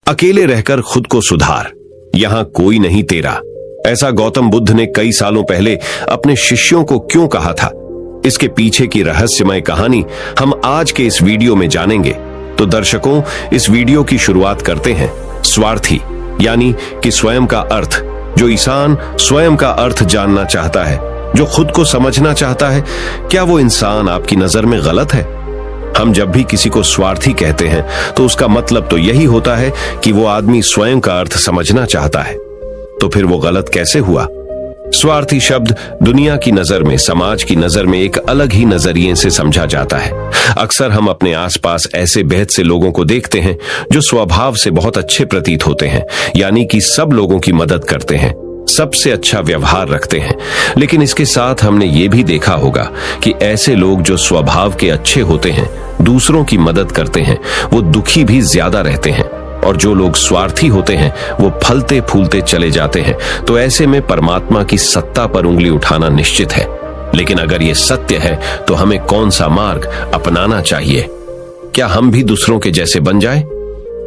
अकेले रहकर खुद को सुधार, यहां कोई नहीं तेरा। ऐसा गौतम बुद्ध ने कई सालों पहले अपने शिष्यों को क्यों कहा था? इसके पीछे की रहस्यमय कहानी हम आज के इस वीडियो में जानेंगे। तो दर्शकों, इस वीडियो की शुरुआत करते हैं स्वार्थी यानी कि स्वयं का अर्थ। जो इंसान स्वयं का अर्थ जानना चाहता है, जो खुद को समझना चाहता है, क्या वो इंसान आपकी नजर में गलत है? हम जब भी किसी को स्वार्थी कहते हैं तो उसका मतलब तो यही होता है कि वो आदमी स्वयं का अर्थ समझना चाहता है। तो फिर वो गलत कैसे हुआ? स्वार्थी शब्द दुनिया की नजर में, समाज की नजर में एक अलग ही नजरिए से समझा जाता है। अक्सर हम अपने आसपास ऐसे बेहद से लोगों को देखते हैं जो स्वभाव से बहुत अच्छे प्रतीत होते हैं, यानी कि सब लोगों की मदद करते हैं, सबसे अच्छा व्यवहार रखते हैं। लेकिन इसके साथ हमने ये भी देखा होगा कि ऐसे लोग जो स्वभाव के अच्छे होते हैं, दूसरों की मदद करते हैं, वो दुखी भी ज्यादा रहते हैं। और जो लोग स्वार्थी होते हैं वो फलते फूलते चले जाते हैं। तो ऐसे में परमात्मा की सत्ता पर उंगली उठाना निश्चित है। लेकिन अगर ये सत्य है तो हमें कौन सा मार्ग अपनाना चाहिए? क्या हम भी दूसरों के जैसे बन जाए?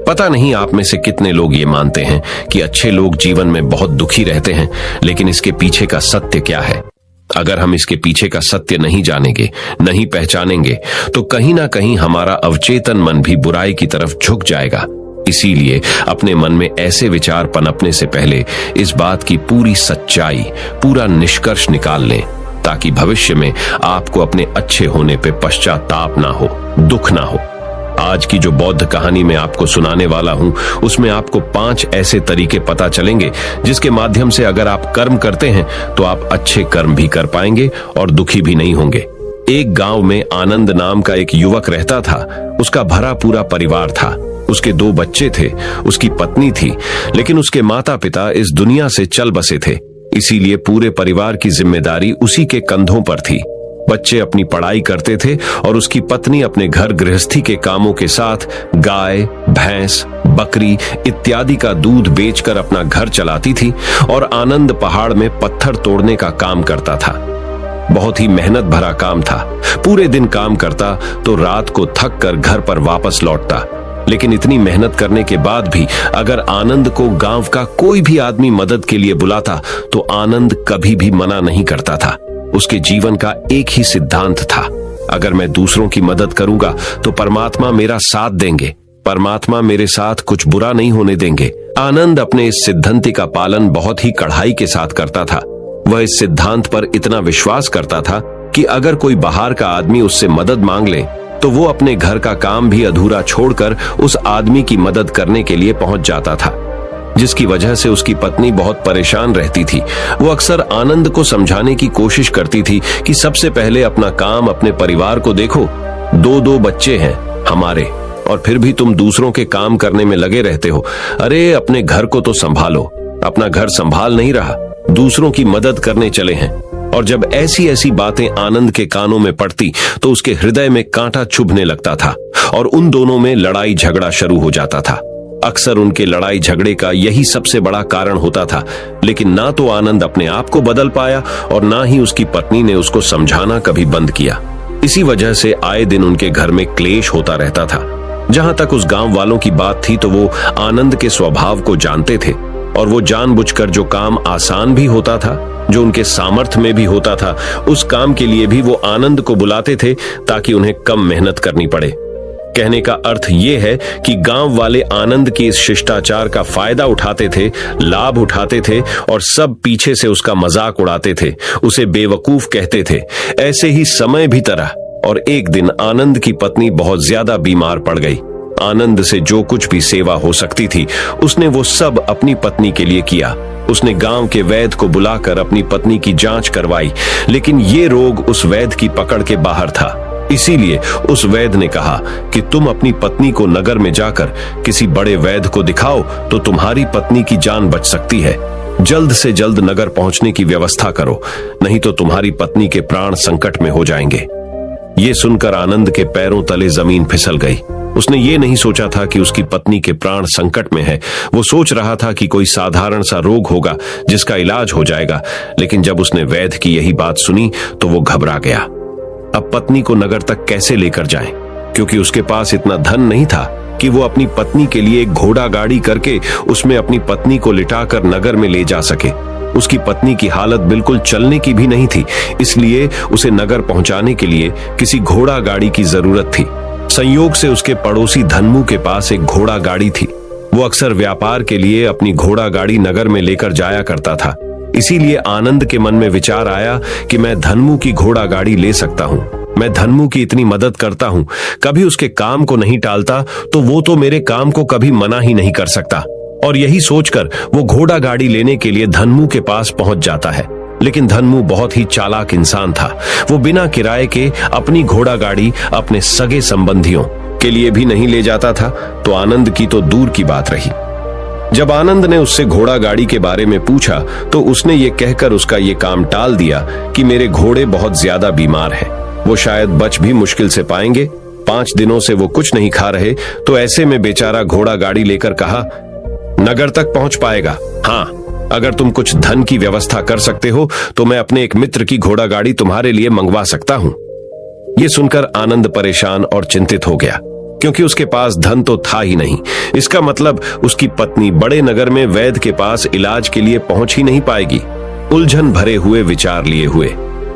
पता नहीं आप में से कितने लोग ये मानते हैं कि अच्छे लोग जीवन में बहुत दुखी रहते हैं, लेकिन इसके पीछे का सत्य क्या है? अगर हम इसके पीछे का सत्य नहीं जानेंगे, नहीं पहचानेंगे, तो कहीं ना कहीं हमारा अवचेतन मन भी बुराई की तरफ झुक जाएगा। इसीलिए अपने मन में ऐसे विचार पनपने से पहले इस बात की पूरी सच्चाई, पूरा निष्कर्ष निकाल लें, ताकि भविष्य में आपको अपने अच्छे होने पे पश्चाताप ना हो, दुख ना हो। आज की जो बौद्ध कहानी मैं आपको सुनाने वाला हूं, उसमें आपको 5 ऐसे तरीके पता चलेंगे जिसके माध्यम से अगर आप कर्म करते हैं तो आप अच्छे कर्म भी कर पाएंगे और दुखी भी नहीं होंगे। एक गांव में आनंद नाम का एक युवक रहता था। उसका भरा पूरा परिवार था। उसके 2 बच्चे थे, उसकी पत्नी थी, लेकिन उसके माता पिता इस दुनिया से चल बसे थे। इसीलिए पूरे परिवार की जिम्मेदारी उसी के कंधों पर थी। बच्चे अपनी पढ़ाई करते थे और उसकी पत्नी अपने घर गृहस्थी के कामों के साथ गाय, भैंस, बकरी इत्यादि का दूध बेचकर अपना घर चलाती थी। और आनंद पहाड़ में पत्थर तोड़ने का काम करता था। बहुत ही मेहनत भरा काम था। पूरे दिन काम करता तो रात को थक कर घर पर वापस लौटता। लेकिन इतनी मेहनत करने के बाद भी अगर आनंद को गांव का कोई भी आदमी मदद के लिए बुलाता तो आनंद कभी भी मना नहीं करता था। उसके जीवन का एक ही सिद्धांत था, अगर मैं दूसरों की मदद करूंगा तो परमात्मा मेरा साथ देंगे, परमात्मा मेरे साथ कुछ बुरा नहीं होने देंगे। आनंद अपने इस सिद्धांत का पालन बहुत ही कड़ाई के साथ करता था। वह इस सिद्धांत पर इतना विश्वास करता था कि अगर कोई बाहर का आदमी उससे मदद मांग ले तो वो अपने घर का काम भी अधूरा छोड़कर उस आदमी की मदद करने के लिए पहुंच जाता था, जिसकी वजह से उसकी पत्नी बहुत परेशान रहती थी। वो अक्सर आनंद को समझाने की कोशिश करती थी कि सबसे पहले अपना काम, अपने परिवार को देखो। 2 बच्चे हैं हमारे और फिर भी तुम दूसरों के काम करने में लगे रहते हो। अरे अपने घर को तो संभालो। अपना घर संभाल नहीं रहा, दूसरों की मदद करने चले हैं। और जब ऐसी ऐसी बातें आनंद के कानों में पड़ती तो उसके हृदय में कांटा चुभने लगता था और उन दोनों में लड़ाई झगड़ा शुरू हो जाता था। अक्सर उनके लड़ाई झगड़े का यही सबसे बड़ा कारण होता था। लेकिन ना तो आनंद अपने आप को बदल पाया और ना ही उसकी पत्नी ने उसको समझाना कभी बंद किया। इसी वजह से आए दिन उनके घर में क्लेश होता रहता था। जहां तक उस गांव वालों की बात थी तो वो आनंद के स्वभाव को जानते थे और वो जानबूझकर जो काम आसान भी होता था, जो उनके सामर्थ्य में भी होता था, उस काम के लिए भी वो आनंद को बुलाते थे ताकि उन्हें कम मेहनत करनी पड़े। कहने का अर्थ ये है कि गांव वाले आनंद के इस शिष्टाचार का फायदा उठाते थे, लाभ उठाते थे और सब पीछे से उसका मजाक उड़ाते थे, उसे बेवकूफ कहते थे। ऐसे ही समय भी तरह और एक दिन आनंद की पत्नी बहुत ज्यादा बीमार पड़ गई। आनंद से जो कुछ भी सेवा हो सकती थी उसने वो सब अपनी पत्नी के लिए किया। उसने गांव के वैद्य को बुलाकर अपनी पत्नी की जांच करवाई, लेकिन ये रोग उस वैद्य की पकड़ के बाहर था। इसीलिए उस वैद्य ने कहा कि तुम अपनी पत्नी को नगर में जाकर किसी बड़े वैद्य को दिखाओ तो तुम्हारी पत्नी की जान बच सकती है। जल्द से जल्द नगर पहुंचने की व्यवस्था करो, नहीं तो तुम्हारी पत्नी के प्राण संकट में हो जाएंगे। ये सुनकर आनंद के पैरों तले जमीन फिसल गई। उसने ये नहीं सोचा था कि उसकी पत्नी के प्राण संकट में है। वो सोच रहा था कि कोई साधारण सा रोग होगा जिसका इलाज हो जाएगा। लेकिन जब उसने वैद्य की यही बात सुनी तो वो घबरा गया। अब पत्नी को नगर तक कैसे लेकर जाएं? क्योंकि उसके पास इतना धन नहीं था। कि वो अपनी पत्नी के लिए एक घोड़ा गाड़ी करके उसमें अपनी पत्नी को लिटाकर नगर में ले जा सके। उसकी पत्नी की हालत बिल्कुल चलने की भी नहीं थी, इसलिए उसे नगर पहुंचाने के लिए किसी घोड़ा गाड़ी की जरूरत थी। संयोग से उसके पड़ोसी धन्मू के पास एक घोड़ा गाड़ी थी। वो अक्सर व्यापार के लिए अपनी घोड़ा गाड़ी नगर में लेकर जाया करता था। इसीलिए आनंद के मन में विचार आया कि मैं धन्मू की घोड़ा गाड़ी ले सकता हूँ। मैं धन्मू की इतनी मदद करता हूँ, कभी उसके काम को नहीं टालता, तो वो तो मेरे काम को कभी मना ही नहीं कर सकता। और यही सोचकर वो घोड़ा गाड़ी लेने के लिए धन्मू के पास पहुंच जाता है। लेकिन धन्मू बहुत ही चालाक इंसान था। वो बिना किराए के अपनी घोड़ा गाड़ी अपने सगे संबंधियों के लिए भी नहीं ले जाता था, तो आनंद की तो दूर की बात रही। जब आनंद ने उससे घोड़ा गाड़ी के बारे में पूछा तो उसने ये कहकर उसका ये काम टाल दिया कि मेरे घोड़े बहुत ज्यादा बीमार हैं, वो शायद बच भी मुश्किल से पाएंगे। 5 दिनों से वो कुछ नहीं खा रहे, तो ऐसे में बेचारा घोड़ा गाड़ी लेकर कहा, नगर तक पहुंच पाएगा। हाँ, अगर तुम कुछ धन की व्यवस्था कर सकते हो तो मैं अपने एक मित्र की घोड़ा गाड़ी तुम्हारे लिए मंगवा सकता हूं। यह सुनकर आनंद परेशान और चिंतित हो गया, क्योंकि उसके पास धन तो था ही नहीं। इसका मतलब उसकी पत्नी बड़े नगर में वैद्य के पास इलाज के लिए पहुंच ही नहीं पाएगी। उलझन भरे हुए विचार लिए हुए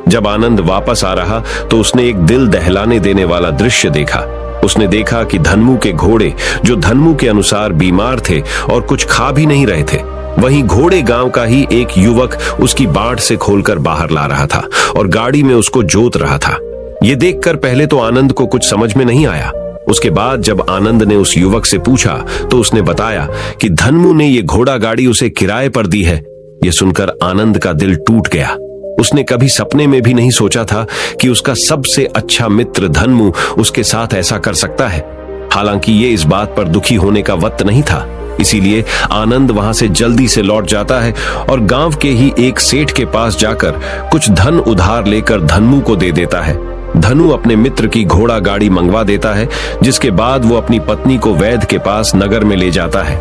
जब आनंद वापस आ रहा तो उसने एक दिल दहलाने देने वाला दृश्य देखा। उसने देखा कि धन्मू के घोड़े, जो धन्मू के अनुसार बीमार थे और कुछ खा भी नहीं रहे थे, वहीं घोड़े गांव का ही एक युवक उसकी बाट से खोलकर बाहर ला रहा था और गाड़ी में उसको जोत रहा था। ये देखकर पहले तो आनंद को कुछ समझ में नहीं आया। उसके बाद जब आनंद ने उस युवक से पूछा तो उसने बताया कि धन्मू ने ये घोड़ा गाड़ी उसे किराए पर दी है। ये सुनकर आनंद का दिल टूट गया। उसने कभी सपने में भी नहीं सोचा था कि उसका सबसे अच्छा मित्र धन्मू उसके साथ ऐसा कर सकता है। हालांकि ये इस बात पर दुखी होने का वक्त नहीं था, इसीलिए आनंद वहां से जल्दी से लौट जाता है और गांव के ही एक सेठ के पास जाकर कुछ धन उधार लेकर धन्मू को दे देता है। धनु अपने मित्र की घोड़ा गाड़ी मंगवा देता है, जिसके बाद वो अपनी पत्नी को वैद्य के पास नगर में ले जाता है।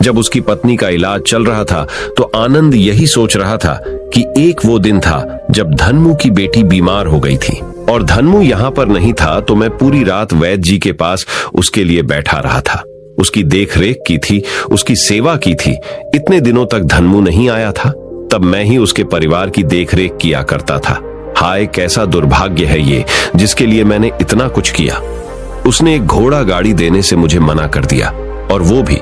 जब उसकी पत्नी का इलाज चल रहा था तो आनंद यही सोच रहा था कि एक वो दिन था जब धन्मू की बेटी बीमार हो गई थी और धन्मू यहाँ पर नहीं था, तो मैं पूरी रात वैद्य जी के पास उसके लिए बैठा रहा था। उसकी देख रेख की थी, उसकी सेवा की थी। इतने दिनों तक धन्मू नहीं आया था, तब मैं ही उसके परिवार की देख रेख किया करता था। हाय, कैसा दुर्भाग्य है ये, जिसके लिए मैंने इतना कुछ किया। उसने एक घोड़ा गाड़ी देने से मुझे मना कर दिया, और वो भी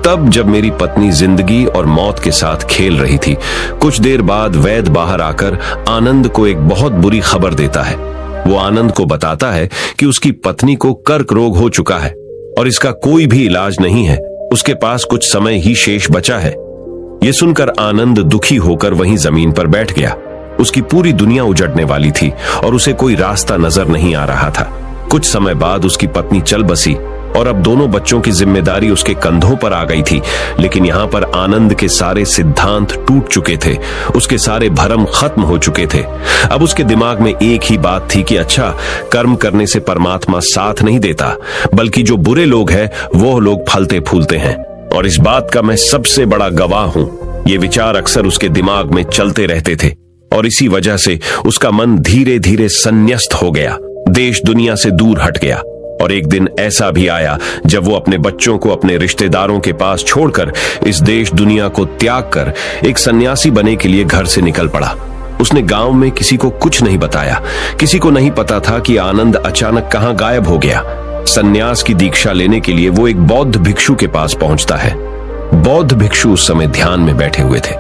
तब जब मेरी पत्नी जिंदगी और मौत के साथ खेल रही थी। कुछ देर बाद वैद्य बाहर आकर आनंद को एक बहुत बुरी खबर देता है। वो आनंद को बताता है कि उसकी पत्नी को कर्क रोग हो चुका है और इसका कोई भी इलाज नहीं है। उसके पास कुछ समय ही शेष बचा है। ये सुनकर आनंद दुखी होकर वहीं जमीन पर बैठ गया। उसकी पूरी दुनिया उजड़ने वाली थी और उसे कोई रास्ता नजर नहीं आ रहा था। कुछ समय बाद उसकी पत्नी चल बसी और अब दोनों बच्चों की जिम्मेदारी उसके कंधों पर आ गई थी। लेकिन यहाँ पर आनंद के सारे सिद्धांत टूट चुके थे, उसके सारे भरम खत्म हो चुके थे। अब उसके दिमाग में एक ही बात थी कि अच्छा, कर्म करने से परमात्मा साथ नहीं देता, बल्कि जो बुरे लोग हैं वो लोग फलते फूलते हैं, और इस बात का मैं सबसे बड़ा गवाह हूं। ये विचार अक्सर उसके दिमाग में चलते रहते थे और इसी वजह से उसका मन धीरे धीरे संन्यस्त हो गया, देश दुनिया से दूर हट गया। और एक दिन ऐसा भी आया जब वो अपने बच्चों को अपने रिश्तेदारों के पास छोड़कर इस देश दुनिया को त्याग कर एक सन्यासी बने के लिए घर से निकल पड़ा। उसने गांव में किसी को कुछ नहीं बताया। किसी को नहीं पता था कि आनंद अचानक कहां गायब हो गया। सन्यास की दीक्षा लेने के लिए वो एक बौद्ध भिक्षु के पास पहुंचता है। बौद्ध भिक्षु उस समय ध्यान में बैठे हुए थे।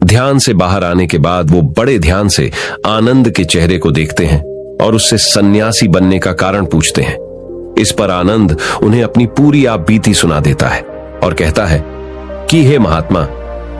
ध्यान से बाहर आने के बाद वो बड़े ध्यान से आनंद के चेहरे को देखते हैं और उससे सन्यासी बनने का कारण पूछते हैं। इस पर आनंद उन्हें अपनी पूरी आप बीती सुना देता है और कहता है कि हे महात्मा,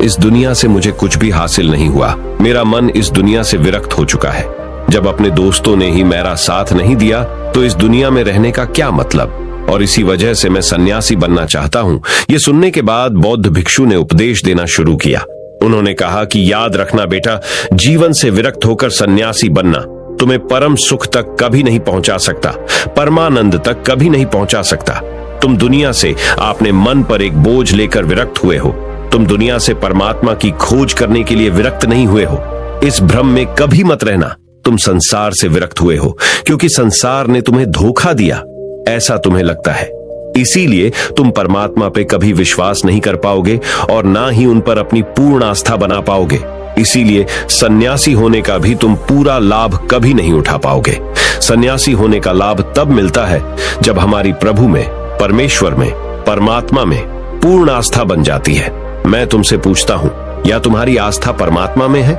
इस दुनिया से मुझे कुछ भी हासिल नहीं हुआ। मेरा मन इस दुनिया से विरक्त हो चुका है। जब अपने दोस्तों ने ही मेरा साथ नहीं दिया तो इस दुनिया में रहने का क्या मतलब, और इसी वजह से मैं सन्यासी बनना चाहता हूं। यह सुनने के बाद बौद्ध भिक्षु ने उपदेश देना शुरू किया। उन्होंने कहा कि याद रखना बेटा, जीवन से विरक्त होकर सन्यासी बनना तुम्हें परम सुख तक कभी नहीं पहुंचा सकता, परमानंद तक कभी नहीं पहुंचा सकता। तुम दुनिया से अपने मन पर एक बोझ लेकर विरक्त हुए हो। तुम दुनिया से परमात्मा की खोज करने के लिए विरक्त नहीं हुए हो। इस भ्रम में कभी मत रहना। तुम संसार से विरक्त हुए हो क्योंकि संसार ने तुम्हें धोखा दिया, ऐसा तुम्हें लगता है। इसीलिए तुम परमात्मा पे कभी विश्वास नहीं कर पाओगे और ना ही उन पर अपनी पूर्ण आस्था बना पाओगे। इसीलिए सन्यासी होने का भी तुम पूरा लाभ कभी नहीं उठा पाओगे। सन्यासी होने का लाभ तब मिलता है जब हमारी प्रभु में, परमेश्वर में, परमात्मा में पूर्ण आस्था बन जाती है। मैं तुमसे पूछता हूं, या तुम्हारी आस्था परमात्मा में है?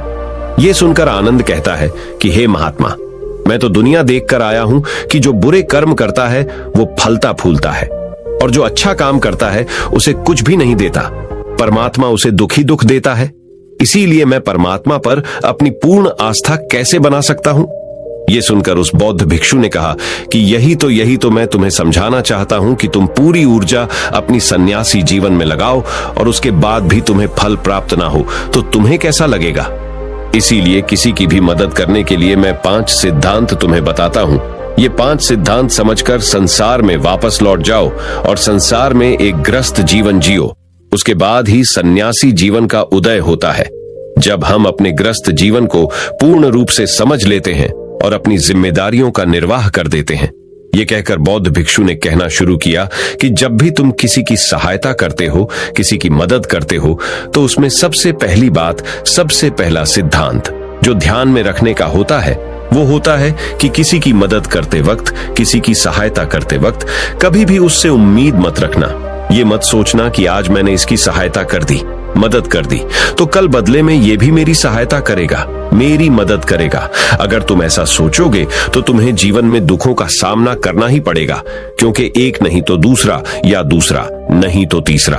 यह सुनकर आनंद कहता है कि हे महात्मा, मैं तो दुनिया देखकर आया हूं कि जो बुरे कर्म करता है वो फलता फूलता है, और जो अच्छा काम करता है उसे कुछ भी नहीं देता। परमात्मा उसे दुख ही दुख देता है। इसीलिए मैं परमात्मा पर अपनी पूर्ण आस्था कैसे बना सकता हूं? यह सुनकर उस बौद्ध भिक्षु ने कहा कि यही तो मैं तुम्हें समझाना चाहता हूं कि तुम पूरी ऊर्जा अपनी सन्यासी जीवन में लगाओ और उसके बाद भी तुम्हें फल प्राप्त ना हो तो तुम्हें कैसा लगेगा। इसीलिए किसी की भी मदद करने के लिए मैं 5 सिद्धांत तुम्हें बताता हूं। ये 5 सिद्धांत समझकर संसार में वापस लौट जाओ और संसार में एक ग्रस्त जीवन जियो। उसके बाद ही सन्यासी जीवन का उदय होता है। जब हम अपने ग्रस्त जीवन को पूर्ण रूप से समझ लेते हैं और अपनी जिम्मेदारियों का निर्वाह कर देते हैं। ये कहकर बौद्ध भिक्षु ने कहना शुरू किया कि जब भी तुम किसी की सहायता करते हो, किसी की मदद करते हो, तो उसमें सबसे पहली बात, सबसे पहला सिद्धांत जो ध्यान में रखने का होता है वो होता है कि किसी की मदद करते वक्त, किसी की सहायता करते वक्त कभी भी उससे उम्मीद मत रखना। ये मत सोचना कि आज मैंने इसकी सहायता कर दी, मदद कर दी, तो कल बदले में ये भी मेरी सहायता करेगा, मेरी मदद करेगा। अगर तुम ऐसा सोचोगे तो तुम्हें जीवन में दुखों का सामना करना ही पड़ेगा, क्योंकि एक नहीं तो दूसरा, या दूसरा नहीं तो तीसरा,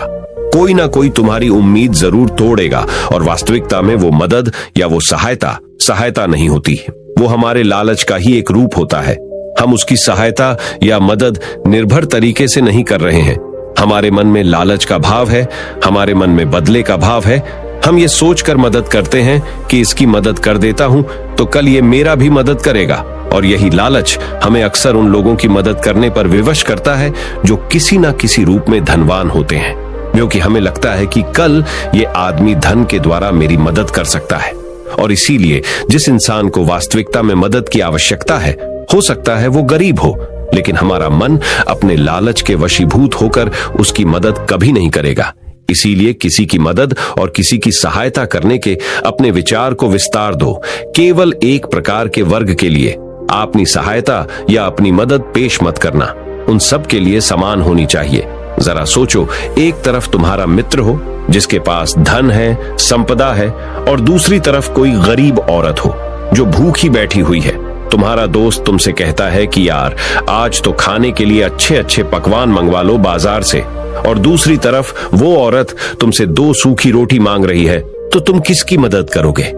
कोई ना कोई तुम्हारी उम्मीद जरूर तोड़ेगा। और वास्तविकता में वो मदद या वो सहायता नहीं होती, वो हमारे लालच का ही एक रूप होता है। हम उसकी सहायता या मदद निर्भर तरीके से नहीं कर रहे हैं। हमारे मन में लालच का भाव है, हमारे मन में बदले का भाव है। हम ये सोचकर मदद करते हैं कि इसकी मदद कर देता हूं तो कल ये मेरा भी मदद करेगा, और यही लालच हमें अक्सर उन लोगों की मदद करने पर विवश करता है जो किसी ना किसी रूप में धनवान होते हैं, क्योंकि हमें लगता है कि कल ये आदमी धन के द्वारा मेरी मदद कर सकता है। और इसीलिए जिस इंसान को वास्तविकता में मदद की आवश्यकता है, हो सकता है वो गरीब हो, लेकिन हमारा मन अपने लालच के वशीभूत होकर उसकी मदद कभी नहीं करेगा। इसीलिए किसी की मदद और किसी की सहायता करने के अपने विचार को विस्तार दो। केवल एक प्रकार के वर्ग के लिए अपनी सहायता या अपनी मदद पेश मत करना, उन सब के लिए समान होनी चाहिए। जरा सोचो, एक तरफ तुम्हारा मित्र हो जिसके पास धन है, संपदा है, और दूसरी तरफ कोई गरीब औरत हो जो भूखी बैठी हुई है। तुम्हारा दोस्त तुमसे कहता है कि यार आज तो खाने के लिए अच्छे अच्छे पकवान मंगवा लो बाजार से, और दूसरी तरफ वो औरत तुमसे 2 सूखी रोटी मांग रही है, तो तुम किसकी मदद करोगे?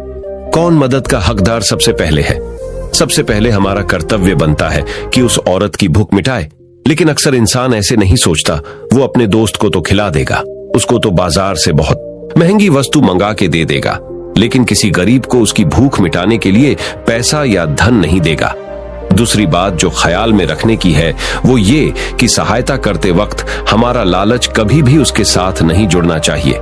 कौन मदद का हकदार सबसे पहले है? सबसे पहले हमारा कर्तव्य बनता है कि उस औरत की भूख मिटाए, लेकिन अक्सर इंसान ऐसे नहीं सोचता। वो अपने दोस्त को तो खिला देगा, उसको तो बाजार से बहुत महंगी वस्तु मंगा के दे देगा, लेकिन किसी गरीब को उसकी भूख मिटाने के लिए पैसा या धन नहीं देगा। दूसरी बात जो ख्याल में रखने की है वो ये कि सहायता करते वक्त हमारा लालच कभी भी उसके साथ नहीं जुड़ना चाहिए।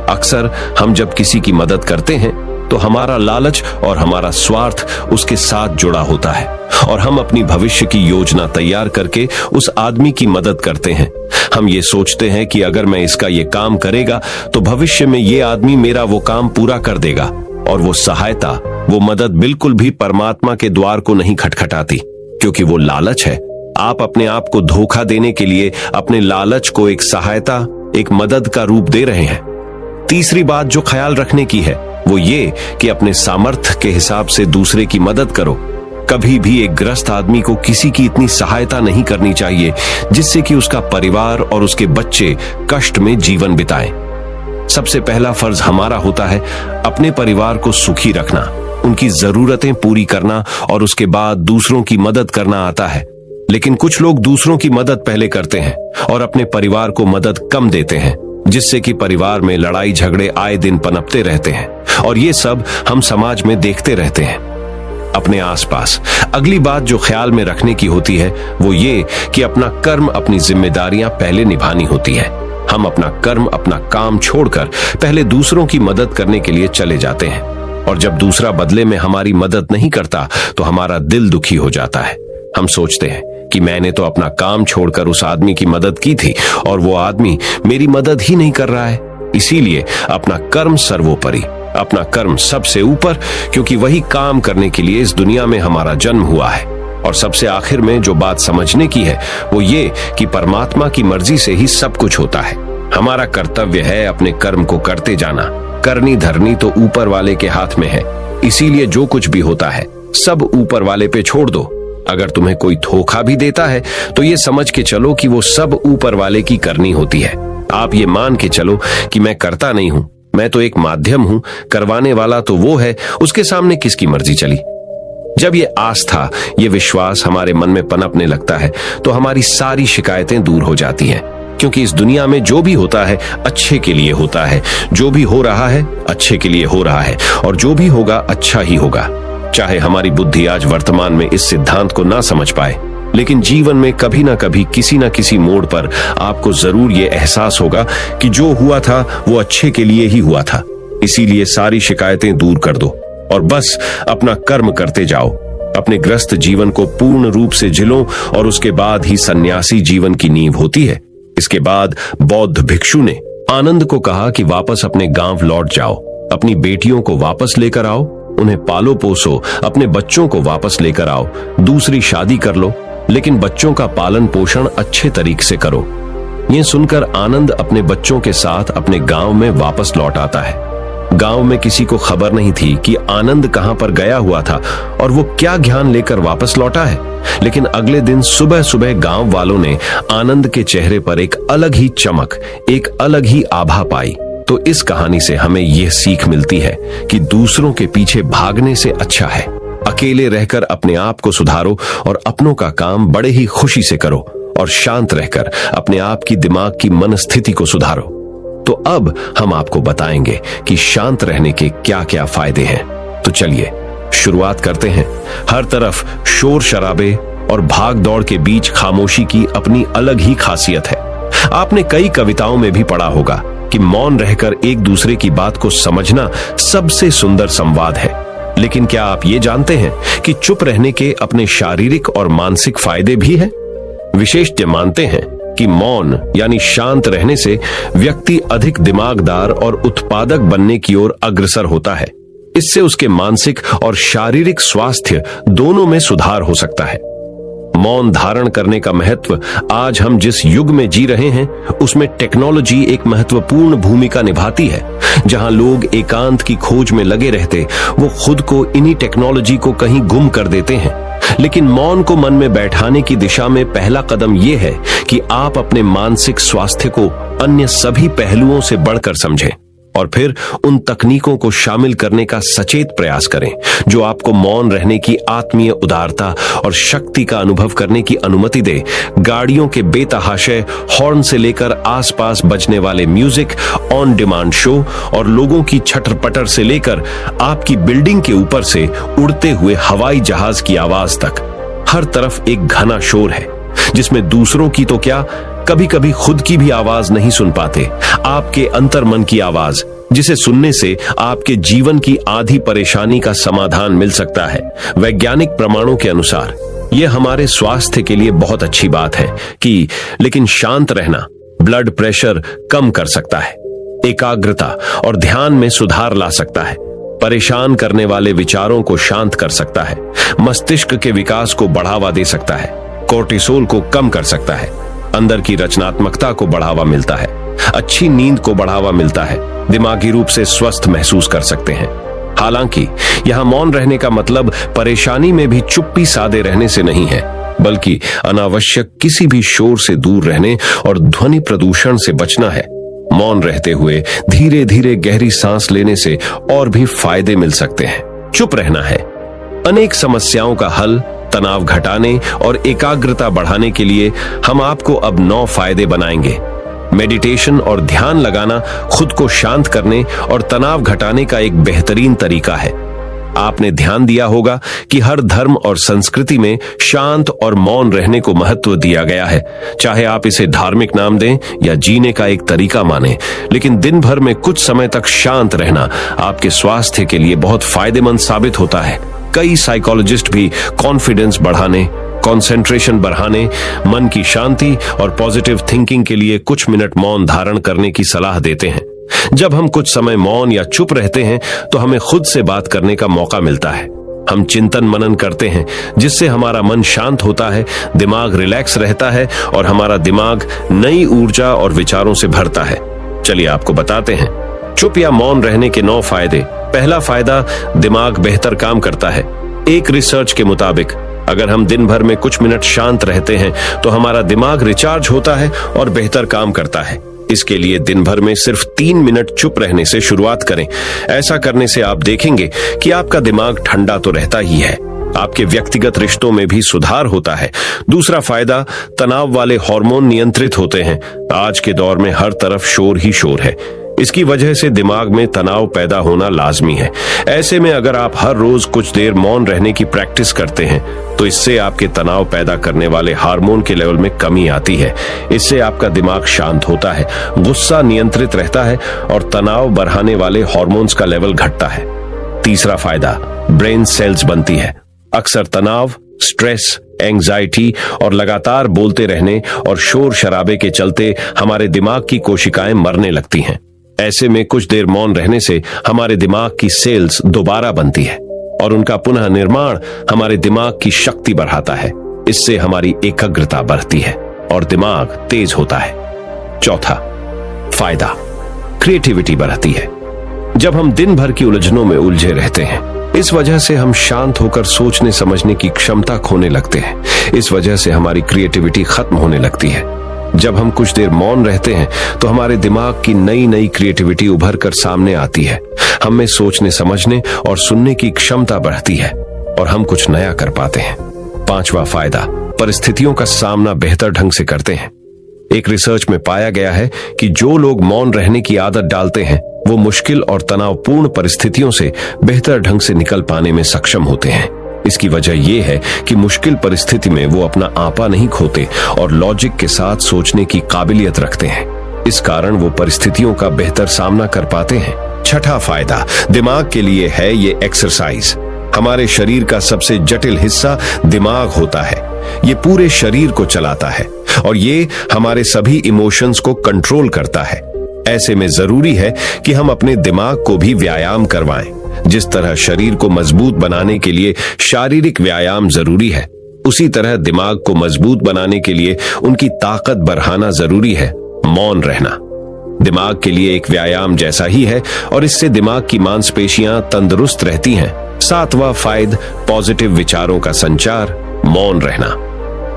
अक्सर हम जब किसी की मदद करते हैं तो हमारा लालच और हमारा स्वार्थ उसके साथ जुड़ा होता है, और हम अपनी भविष्य की योजना तैयार करके उस आदमी की मदद करते हैं। हम ये सोचते हैं कि अगर मैं इसका ये काम करेगा तो भविष्य में ये आदमी मेरा वो काम पूरा कर देगा, और वो सहायता, वो मदद बिल्कुल भी परमात्मा के द्वार को नहीं खटखटाती, क्योंकि वो लालच है। आप अपने आप को धोखा देने के लिए अपने लालच को एक सहायता, एक मदद का रूप दे रहे हैं। तीसरी बात जो ख्याल रखने की है वो ये कि अपने सामर्थ्य के हिसाब से दूसरे की मदद करो। कभी भी एक ग्रस्त आदमी को किसी की इतनी सहायता नहीं करनी चाहिए जिससे कि उसका परिवार और उसके बच्चे कष्ट में जीवन बिताएं। सबसे पहला फर्ज हमारा होता है अपने परिवार को सुखी रखना, उनकी जरूरतें पूरी करना, और उसके बाद दूसरों की मदद करना आता है। लेकिन कुछ लोग दूसरों की मदद पहले करते हैं और अपने परिवार को मदद कम देते हैं, जिससे कि परिवार में लड़ाई झगड़े आए दिन पनपते रहते हैं, और ये सब हम समाज में देखते रहते हैं अपने आसपास। अगली बात जो ख्याल में रखने की होती है वो ये कि अपना कर्म, अपनी जिम्मेदारियां पहले निभानी होती है। हम अपना कर्म, अपना काम छोड़कर पहले दूसरों की मदद करने के लिए चले जाते हैं, और जब दूसरा बदले में हमारी मदद नहीं करता तो हमारा दिल दुखी हो जाता है। हम सोचते हैं कि मैंने तो अपना काम छोड़कर उस आदमी की मदद की थी और वो आदमी मेरी मदद ही नहीं कर रहा है। इसीलिए अपना कर्म सर्वोपरि, अपना कर्म सबसे ऊपर, क्योंकि वही काम करने के लिए इस दुनिया में हमारा जन्म हुआ है। और सबसे आखिर में जो बात समझने की है वो ये कि परमात्मा की मर्जी से ही सब कुछ होता है। हमारा कर्तव्य है अपने कर्म को करते जाना। करनी धरनी तो ऊपर वाले के हाथ में है, इसीलिए जो कुछ भी होता है सब ऊपर वाले पे छोड़ दो। अगर तुम्हें कोई धोखा भी देता है तो ये समझ के चलो कि वो सब ऊपर वाले की करनी होती है। आप ये मान के चलो कि मैं करता नहीं हूं, मैं तो एक माध्यम हूं, करवाने वाला तो वो है, उसके सामने किसकी मर्जी चली। जब ये आस्था, ये विश्वास हमारे मन में पनपने लगता है तो हमारी सारी शिकायतें दूर हो जाती हैं, क्योंकि इस दुनिया में जो भी होता है अच्छे के लिए होता है, जो भी हो रहा है अच्छे के लिए हो रहा है, और जो भी होगा अच्छा ही होगा। चाहे हमारी बुद्धि आज वर्तमान में इस सिद्धांत को ना समझ पाए, लेकिन जीवन में कभी ना कभी किसी ना किसी मोड़ पर आपको जरूर ये एहसास होगा कि जो हुआ था वो अच्छे के लिए ही हुआ था। इसीलिए सारी शिकायतें दूर कर दो और बस अपना कर्म करते जाओ। अपने ग्रस्त जीवन को पूर्ण रूप से जिलो और उसके बाद ही सन्यासी जीवन की नींव होती है। इसके बाद बौद्ध भिक्षु ने आनंद को कहा कि वापस अपने गांव लौट जाओ, अपनी बेटियों को वापस लेकर आओ, उन्हें पालो पोसो, अपने बच्चों को वापस लेकर आओ, दूसरी शादी कर लो, लेकिन बच्चों का पालन पोषण अच्छे तरीके से करो। ये सुनकर आनंद अपने बच्चों के साथ अपने गांव में वापस लौट आता है। गांव में किसी को खबर नहीं थी कि आनंद कहां पर गया हुआ था और वो क्या ज्ञान लेकर वापस लौटा है। लेकिन अगले दिन सुबह सुबह गांव वालों ने आनंद के चेहरे पर एक अलग ही चमक, एक अलग ही आभा पाई। तो इस कहानी से हमें यह सीख मिलती है कि दूसरों के पीछे भागने से अच्छा है अकेले रहकर अपने आप को सुधारो और अपनों का काम बड़े ही खुशी से करो और शांत रहकर अपने आप की दिमाग की मनस्थिति को सुधारो। तो अब हम आपको बताएंगे कि शांत रहने के क्या क्या फायदे हैं। तो चलिए शुरुआत करते हैं। हर तरफ शोर शराबे और भाग दौड़ के बीच खामोशी की अपनी अलग ही खासियत है। आपने कई कविताओं में भी पढ़ा होगा कि मौन रहकर एक दूसरे की बात को समझना सबसे सुंदर संवाद है। लेकिन क्या आप ये जानते हैं कि चुप रहने के अपने शारीरिक और मानसिक फायदे भी हैं? विशेषज्ञ मानते हैं कि मौन यानी शांत रहने से व्यक्ति अधिक दिमागदार और उत्पादक बनने की ओर अग्रसर होता है। इससे उसके मानसिक और शारीरिक स्वास्थ्य दोनों में सुधार हो सकता है। मौन धारण करने का महत्व आज हम जिस युग में जी रहे हैं उसमें टेक्नोलॉजी एक महत्वपूर्ण भूमिका निभाती है। जहां लोग एकांत की खोज में लगे रहते, वो खुद को इन्हीं टेक्नोलॉजी को कहीं गुम कर देते हैं। लेकिन मौन को मन में बैठाने की दिशा में पहला कदम यह है कि आप अपने मानसिक स्वास्थ्य को अन्य सभी पहलुओं से बढ़कर समझें और फिर उन तकनीकों को शामिल करने का सचेत प्रयास करें जो आपको मौन रहने की आत्मीय उदारता और शक्ति का अनुभव करने की अनुमति दे। गाड़ियों के बेतहाशय हॉर्न से लेकर आसपास बजने वाले म्यूजिक, ऑन डिमांड शो और लोगों की छटर-पटर से लेकर आपकी बिल्डिंग के ऊपर से उड़ते हुए हवाई जहाज की आवाज तक, हर तरफ एक घना शोर है जिसमें दूसरों की तो क्या, कभी कभी खुद की भी आवाज नहीं सुन पाते। आपके अंतर्मन की आवाज, जिसे सुनने से आपके जीवन की आधी परेशानी का समाधान मिल सकता है। वैज्ञानिक प्रमाणों के अनुसार यह हमारे स्वास्थ्य के लिए बहुत अच्छी बात है कि लेकिन शांत रहना ब्लड प्रेशर कम कर सकता है, एकाग्रता और ध्यान में सुधार ला सकता है, परेशान करने वाले विचारों को शांत कर सकता है, मस्तिष्क के विकास को बढ़ावा दे सकता है, कोर्टिसोल को कम कर सकता है, अंदर की रचनात्मकता को बढ़ावा मिलता है, अच्छी नींद को बढ़ावा मिलता है, दिमागी रूप से स्वस्थ महसूस कर सकते हैं। हालांकि यहां मौन रहने का मतलब परेशानी में भी चुप्पी साधे रहने से नहीं है, बल्कि अनावश्यक किसी भी शोर से दूर रहने और ध्वनि प्रदूषण से बचना है। मौन रहते हुए धीरे धीरे गहरी सांस लेने से और भी फायदे मिल सकते हैं। चुप रहना है अनेक समस्याओं का हल। तनाव घटाने और एकाग्रता बढ़ाने के लिए हम आपको अब 9 फायदे बनाएंगे। मेडिटेशन और ध्यान लगाना खुद को शांत करने और तनाव घटाने का एक बेहतरीन तरीका है। आपने ध्यान दिया होगा कि हर धर्म और संस्कृति में शांत और मौन रहने को महत्व दिया गया है। चाहे आप इसे धार्मिक नाम दें या जीने का एक तरीका माने, लेकिन दिन भर में कुछ समय तक शांत रहना आपके स्वास्थ्य के लिए बहुत फायदेमंद साबित होता है। कई साइकोलॉजिस्ट भी कॉन्फिडेंस बढ़ाने, कंसंट्रेशन बढ़ाने, मन की शांति और पॉजिटिव थिंकिंग के लिए कुछ मिनट मौन धारण करने की सलाह देते हैं। जब हम कुछ समय मौन या चुप रहते हैं तो हमें खुद से बात करने का मौका मिलता है। हम चिंतन मनन करते हैं जिससे हमारा मन शांत होता है, दिमाग रिलैक्स रहता है और हमारा दिमाग नई ऊर्जा और विचारों से भरता है। चलिए आपको बताते हैं चुप या मौन रहने के 9 फायदे। पहला फायदा, दिमाग बेहतर काम करता है। एक रिसर्च के मुताबिक अगर हम दिन भर में कुछ मिनट शांत रहते हैं तो हमारा दिमाग रिचार्ज होता है और बेहतर काम करता है। इसके लिए दिन भर में सिर्फ 3 मिनट चुप रहने से शुरुआत करें। ऐसा करने से आप देखेंगे कि आपका दिमाग ठंडा तो रहता ही है, आपके व्यक्तिगत रिश्तों में भी सुधार होता है। दूसरा फायदा, तनाव वाले हार्मोन नियंत्रित होते हैं। आज के दौर में हर तरफ शोर ही शोर है। इसकी वजह से दिमाग में तनाव पैदा होना लाजमी है। ऐसे में अगर आप हर रोज कुछ देर मौन रहने की प्रैक्टिस करते हैं तो इससे आपके तनाव पैदा करने वाले हार्मोन के लेवल में कमी आती है। इससे आपका दिमाग शांत होता है, गुस्सा नियंत्रित रहता है और तनाव बढ़ाने वाले हार्मोन्स का लेवल घटता है। तीसरा फायदा, ब्रेन सेल्स बनती है। अक्सर तनाव, स्ट्रेस, एंजाइटी और लगातार बोलते रहने और शोर शराबे के चलते हमारे दिमाग की कोशिकाएं मरने लगती हैं। ऐसे में कुछ देर मौन रहने से हमारे दिमाग की सेल्स दोबारा बनती है और उनका पुनः निर्माण हमारे दिमाग की शक्ति बढ़ाता है। इससे हमारी एकाग्रता बढ़ती है और दिमाग तेज होता है। चौथा फायदा, क्रिएटिविटी बढ़ती है। जब हम दिन भर की उलझनों में उलझे रहते हैं, इस वजह से हम शांत होकर सोचने समझने की क्षमता खोने लगते हैं। इस वजह से हमारी क्रिएटिविटी खत्म होने लगती है। जब हम कुछ देर मौन रहते हैं तो हमारे दिमाग की नई नई क्रिएटिविटी उभर कर सामने आती है। हम में सोचने समझने और सुनने की क्षमता बढ़ती है और हम कुछ नया कर पाते हैं। पांचवा फायदा, परिस्थितियों का सामना बेहतर ढंग से करते हैं। एक रिसर्च में पाया गया है कि जो लोग मौन रहने की आदत डालते हैं वो मुश्किल और तनावपूर्ण परिस्थितियों से बेहतर ढंग से निकल पाने में सक्षम होते हैं। इसकी वजह यह है कि मुश्किल परिस्थिति में वो अपना आपा नहीं खोते और लॉजिक के साथ सोचने की काबिलियत रखते हैं। इस कारण वो परिस्थितियों का बेहतर सामना कर पाते हैं। छठा फायदा, दिमाग के लिए है ये एक्सरसाइज। हमारे शरीर का सबसे जटिल हिस्सा दिमाग होता है। ये पूरे शरीर को चलाता है और ये हमारे सभी इमोशंस को कंट्रोल करता है। ऐसे में जरूरी है कि हम अपने दिमाग को भी व्यायाम करवाएं। जिस तरह शरीर को मजबूत बनाने के लिए शारीरिक व्यायाम जरूरी है, उसी तरह दिमाग को मजबूत बनाने के लिए उनकी ताकत बढ़ाना जरूरी है। मौन रहना दिमाग के लिए एक व्यायाम जैसा ही है और इससे दिमाग की मांसपेशियां तंदुरुस्त रहती हैं। सातवां फायदा, पॉजिटिव विचारों का संचार। मौन रहना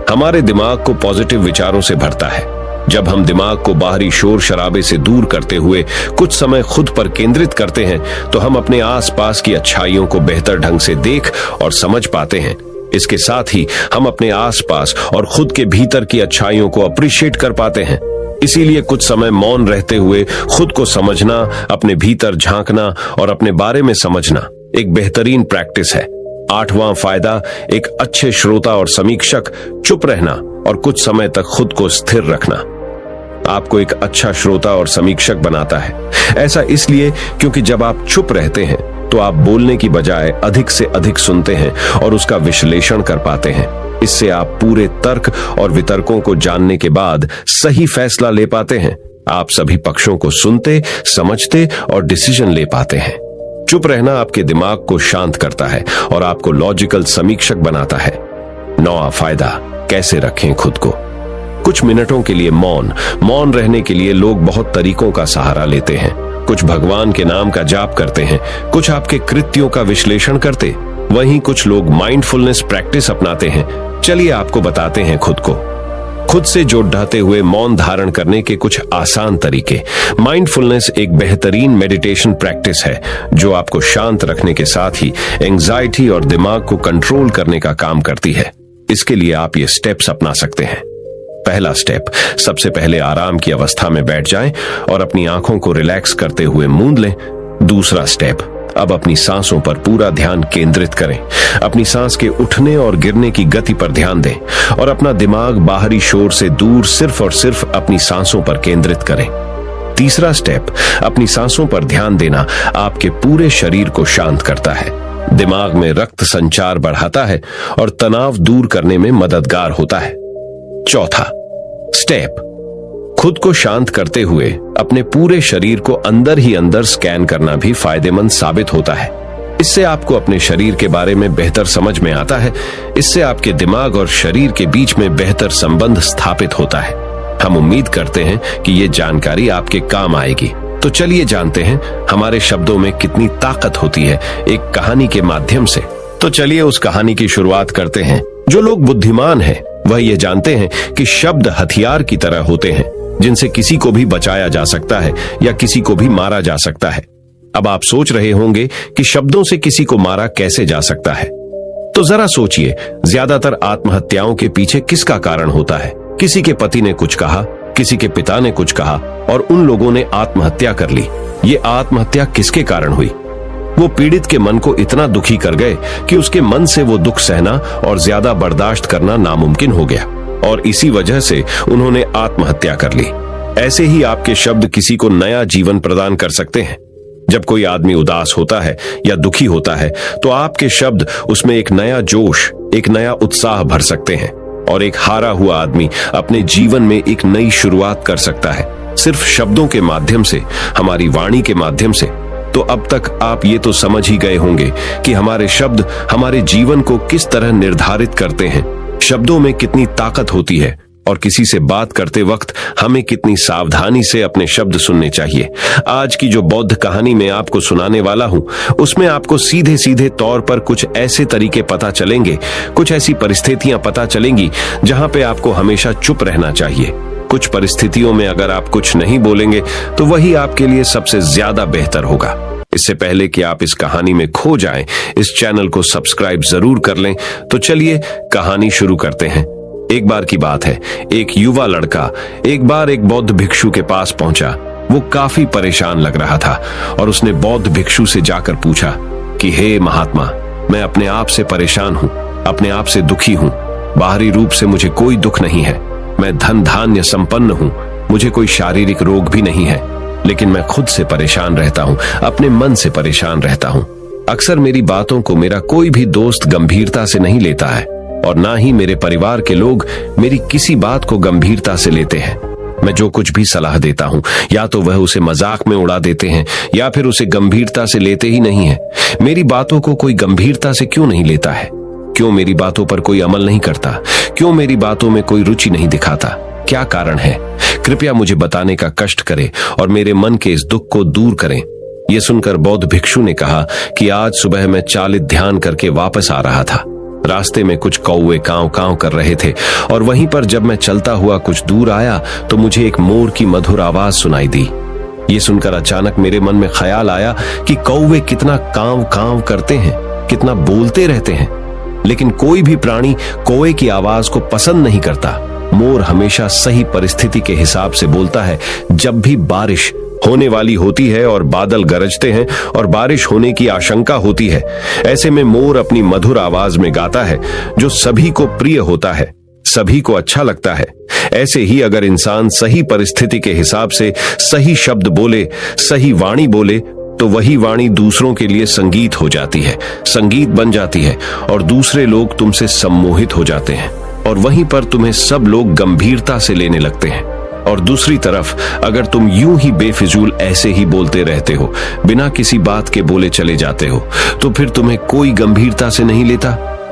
हमारे दिमाग को पॉजिटिव विचारों से भरता है। जब हम दिमाग को बाहरी शोर शराबे से दूर करते हुए कुछ समय खुद पर केंद्रित करते हैं तो हम अपने आसपास की अच्छाइयों को बेहतर ढंग से देख और समझ पाते हैं। इसके साथ ही हम अपने आसपास और खुद के भीतर की अच्छाइयों को अप्रिशिएट कर पाते हैं। इसीलिए कुछ समय मौन रहते हुए खुद को समझना, अपने भीतर झांकना और अपने बारे में समझना एक बेहतरीन प्रैक्टिस है। आठवां फायदा, एक अच्छे श्रोता और समीक्षक। चुप रहना और कुछ समय तक खुद को स्थिर रखना आपको एक अच्छा श्रोता और समीक्षक बनाता है। ऐसा इसलिए क्योंकि जब आप चुप रहते हैं तो आप बोलने की बजाय अधिक से अधिक सुनते हैं और उसका विश्लेषण कर पाते हैं। इससे आप पूरे तर्क और वितर्कों को जानने के बाद सही फैसला ले पाते हैं। आप सभी पक्षों को सुनते, समझते और डिसीजन ले पाते हैं। चुप रहना आपके दिमाग को शांत करता है और आपको लॉजिकल समीक्षक बनाता है। नौवां फायदा, कैसे रखें खुद को। कुछ मिनटों के लिए मौन रहने के लिए लोग बहुत तरीकों का सहारा लेते हैं। कुछ भगवान के नाम का जाप करते हैं, कुछ आपके कृत्यों का विश्लेषण करते, वहीं कुछ लोग माइंडफुलनेस प्रैक्टिस अपनाते हैं। चलिए आपको बताते हैं खुद से जोड़ते हुए मौन धारण करने के कुछ आसान तरीके। माइंडफुलनेस एक बेहतरीन मेडिटेशन प्रैक्टिस है जो आपको शांत रखने के साथ ही एंजाइटी और दिमाग को कंट्रोल करने का काम करती है। इसके लिए आप ये स्टेप्स अपना सकते हैं। पहला स्टेप, सबसे पहले आराम की अवस्था में बैठ जाएं और अपनी आंखों को रिलैक्स करते हुए मूंद लें। दूसरा स्टेप, अब अपनी सांसों पर पूरा ध्यान केंद्रित करें। अपनी सांस के उठने और गिरने की गति पर ध्यान दें और अपना दिमाग बाहरी शोर से दूर सिर्फ और सिर्फ अपनी सांसों पर केंद्रित करें। तीसरा स्टेप, अपनी सांसों पर ध्यान देना आपके पूरे शरीर को शांत करता है। दिमाग में रक्त संचार बढ़ाता है और तनाव दूर करने में मददगार होता है। चौथा स्टेप, खुद को शांत करते हुए अपने पूरे शरीर को अंदर ही अंदर स्कैन करना भी फायदेमंद साबित होता है। इससे आपको अपने शरीर के बारे में बेहतर समझ में आता है। इससे आपके दिमाग और शरीर के बीच में बेहतर संबंध स्थापित होता है। हम उम्मीद करते हैं कि ये जानकारी आपके काम आएगी। तो चलिए जानते हैं हमारे शब्दों में कितनी ताकत होती है एक कहानी के माध्यम से। तो चलिए उस कहानी की शुरुआत करते हैं। जो लोग बुद्धिमान हैं वह ये जानते हैं कि शब्द हथियार की तरह होते हैं जिनसे किसी को भी बचाया जा सकता है या किसी को भी मारा जा सकता है। अब आप सोच रहे होंगे कि शब्दों से किसी को मारा कैसे जा सकता है। तो जरा सोचिए, ज्यादातर आत्महत्याओं के पीछे किसका कारण होता है? किसी के पति ने कुछ कहा, किसी के पिता ने कुछ कहा और उन लोगों ने आत्महत्या कर ली। ये आत्महत्या किसके कारण हुई? वो पीड़ित के मन को इतना दुखी कर गए कि उसके मन से वो दुख सहना और ज्यादा बर्दाश्त करना नामुमकिन हो गया और इसी वजह से उन्होंने आत्महत्या कर ली। ऐसे ही आपके शब्द किसी को नया जीवन प्रदान कर सकते हैं। जब कोई आदमी उदास होता है या दुखी होता है तो आपके शब्द उसमें एक नया जोश, एक नया उत्साह भर सकते हैं और एक हारा हुआ आदमी अपने जीवन में एक नई शुरुआत कर सकता है, सिर्फ शब्दों के माध्यम से, हमारी वाणी के माध्यम से। तो अब तक आप ये तो समझ ही गए होंगे कि हमारे शब्द हमारे जीवन को किस तरह निर्धारित करते हैं, शब्दों में कितनी ताकत होती है और किसी से बात करते वक्त हमें कितनी सावधानी से अपने शब्द सुनने चाहिए। आज की जो बौद्ध कहानी मैं आपको सुनाने वाला हूं, उसमें आपको सीधे सीधे तौर पर कुछ ऐसे तरीके पता चलेंगे, कुछ ऐसी परिस्थितियां पता चलेंगी जहां पे आपको हमेशा चुप रहना चाहिए। कुछ परिस्थितियों में अगर आप कुछ नहीं बोलेंगे तो वही आपके लिए सबसे ज्यादा बेहतर होगा। इससे पहले कि आप इस कहानी में खो जाएं, इस चैनल को सब्सक्राइब जरूर कर लें। तो चलिए कहानी शुरू करते हैं। एक बार की बात है, एक युवा लड़का एक बार एक बौद्ध भिक्षु के पास पहुंचा। वो काफी परेशान लग रहा था और उसने बौद्ध भिक्षु से जाकर पूछा कि हे महात्मा, मैं अपने आप से परेशान हूं, अपने आप से दुखी हूं। बाहरी रूप से मुझे कोई दुख नहीं है, मैं धन धान्य संपन्न हूं, मुझे कोई शारीरिक रोग भी नहीं है, लेकिन मैं खुद से परेशान रहता हूं, अपने मन से परेशान रहता हूं। अक्सर मेरी बातों को मेरा कोई भी दोस्त गंभीरता से नहीं लेता है और ना ही मेरे परिवार के लोग मेरी किसी बात को गंभीरता से लेते हैं। मैं जो कुछ भी सलाह देता हूं, या तो वह उसे मजाक में उड़ा देते हैं या फिर उसे गंभीरता से लेते ही नहीं है। मेरी बातों को कोई गंभीरता से क्यों नहीं लेता है? क्यों मेरी बातों पर कोई अमल नहीं करता? क्यों मेरी बातों में कोई रुचि नहीं दिखाता? क्या कारण है? कृपया मुझे बताने का कष्ट करें और मेरे मन के इस दुख को दूर करें। यह सुनकर बौद्ध भिक्षु ने कहा कि आज सुबह मैं चालित ध्यान करके वापस आ रहा था। रास्ते में कुछ कौवे कांव कांव कर रहे थे और वहीं पर जब मैं चलता हुआ कुछ दूर आया तो मुझे एक मोर की मधुर आवाज सुनाई दी। ये सुनकर अचानक मेरे मन में ख्याल आया कि कौवे कितना कांव कांव करते हैं, कितना बोलते रहते हैं, लेकिन कोई भी प्राणी कौवे की आवाज को पसंद नहीं करता। मोर हमेशा सही परिस्थिति के हिसाब से बोलता है। जब भी बारिश होने वाली होती है और बादल गरजते हैं और बारिश होने की आशंका होती है, ऐसे में मोर अपनी मधुर आवाज में गाता है जो सभी को प्रिय होता है, सभी को अच्छा लगता है। ऐसे ही अगर इंसान सही परिस्थिति के हिसाब से सही शब्द बोले, सही वाणी बोले, तो वही वाणी दूसरों के लिए संगीत हो जाती है, संगीत बन जाती है और दूसरे लोग तुमसे सम्मोहित हो जाते हैं और वहीं पर तुम्हें सब लोग गंभीरता से लेने लगते हैं। और दूसरी तरफ अगर तुम यूं ही बेफिजूल ऐसे ही बोलते रहते हो, बिना किसी बात के बोले चले जाते हो, तो फिर तुम्हें कोई गंभीरता से नहीं लेता।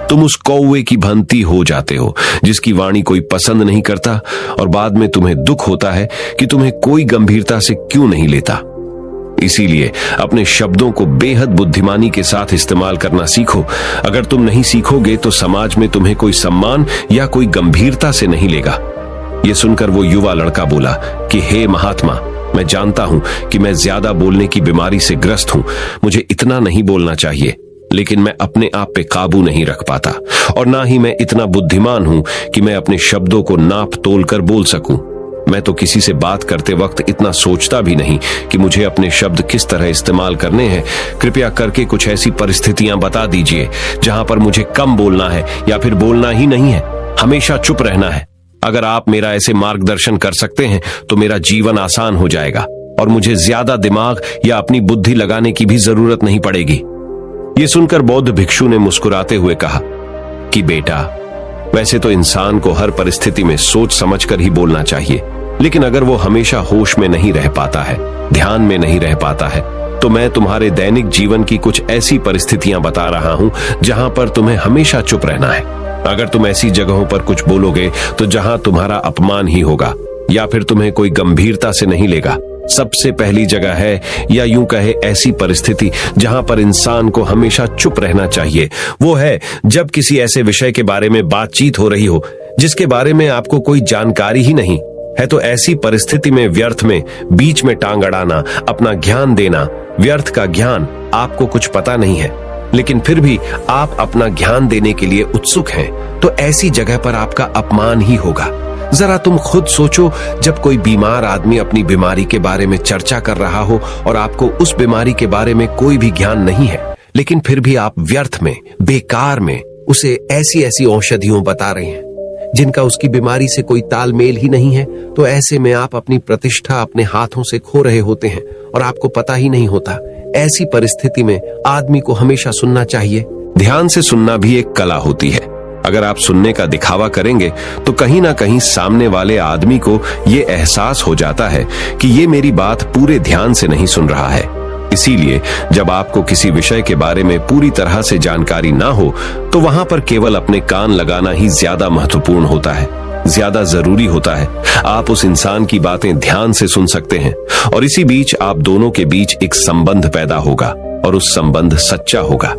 तुम उस कौवे की भांति हो जाते हो जिसकी वाणी कोई पसंद नहीं करता और बाद में तुम्हें दुख होता है कि तुम्हें कोई गंभीरता से क्यों नहीं लेता। इसीलिए अपने शब्दों को बेहद बुद्धिमानी के साथ इस्तेमाल करना सीखो। अगर तुम नहीं सीखोगे तो समाज में तुम्हें कोई सम्मान या कोई गंभीरता से नहीं लेगा। यह सुनकर वो युवा लड़का बोला कि हे महात्मा, मैं जानता हूं कि मैं ज्यादा बोलने की बीमारी से ग्रस्त हूं, मुझे इतना नहीं बोलना चाहिए, लेकिन मैं अपने आप पे काबू नहीं रख पाता और ना ही मैं इतना बुद्धिमान हूं कि मैं अपने शब्दों को नाप तोल कर बोल सकूं। मैं तो किसी से बात करते वक्त इतना सोचता भी नहीं कि मुझे अपने शब्द किस तरह इस्तेमाल करने हैं। कृपया करके कुछ ऐसी परिस्थितियां बता दीजिए जहां पर मुझे कम बोलना है या फिर बोलना ही नहीं है, हमेशा चुप रहना है। अगर आप मेरा ऐसे मार्गदर्शन कर सकते हैं तो मेरा जीवन आसान हो जाएगा और मुझे ज्यादा दिमाग या अपनी बुद्धि लगाने की भी जरूरत नहीं पड़ेगी। ये सुनकर बौद्ध भिक्षु ने मुस्कुराते हुए कहा कि बेटा, वैसे तो इंसान को हर परिस्थिति में सोच समझकर ही बोलना चाहिए, लेकिन अगर वो हमेशा होश में नहीं रह पाता है, ध्यान में नहीं रह पाता है, तो मैं तुम्हारे दैनिक जीवन की कुछ ऐसी परिस्थितियां बता रहा हूं जहां पर तुम्हें हमेशा चुप रहना है। अगर तुम ऐसी जगहों पर कुछ बोलोगे तो जहां तुम्हारा अपमान ही होगा या फिर तुम्हें कोई गंभीरता से नहीं लेगा। सबसे पहली जगह है, या यूं कहे ऐसी परिस्थिति जहां पर इंसान को हमेशा चुप रहना चाहिए, वो है जब किसी ऐसे विषय के बारे में बातचीत हो रही हो जिसके बारे में आपको कोई जानकारी ही नहीं है। तो ऐसी परिस्थिति में व्यर्थ में बीच में टांग अड़ाना, अपना ज्ञान देना, व्यर्थ का ज्ञान, आपको कुछ पता नहीं है लेकिन फिर भी आप अपना ज्ञान देने के लिए उत्सुक हैं, तो ऐसी जगह पर आपका अपमान ही होगा। जरा तुम खुद सोचो, जब कोई बीमार आदमी अपनी बीमारी के बारे में चर्चा कर रहा हो और आपको उस बीमारी के बारे में कोई भी ज्ञान नहीं है, लेकिन फिर भी आप व्यर्थ में, बेकार में उसे ऐसी ऐसी औषधियों बता रहे हैं जिनका उसकी बीमारी से कोई तालमेल ही नहीं है, तो ऐसे में आप अपनी प्रतिष्ठा अपने हाथों से खो रहे होते हैं और आपको पता ही नहीं होता। ऐसी परिस्थिति में आदमी को हमेशा सुनना चाहिए। ध्यान से सुनना भी एक कला होती है। अगर आप सुनने का दिखावा करेंगे तो कहीं ना कहीं सामने वाले आदमी को ये एहसास हो जाता है कि ये मेरी बात पूरे ध्यान से नहीं सुन रहा है। इसीलिए जब आपको किसी विषय के बारे में पूरी तरह से जानकारी ना हो तो वहां पर केवल अपने कान लगाना ही ज्यादा महत्वपूर्ण होता है, ज्यादा जरूरी होता है। आप उस इंसान की बातें ध्यान से सुन सकते हैं और इसी बीच आप दोनों के बीच एक संबंध पैदा होगा और उस संबंध सच्चा होगा,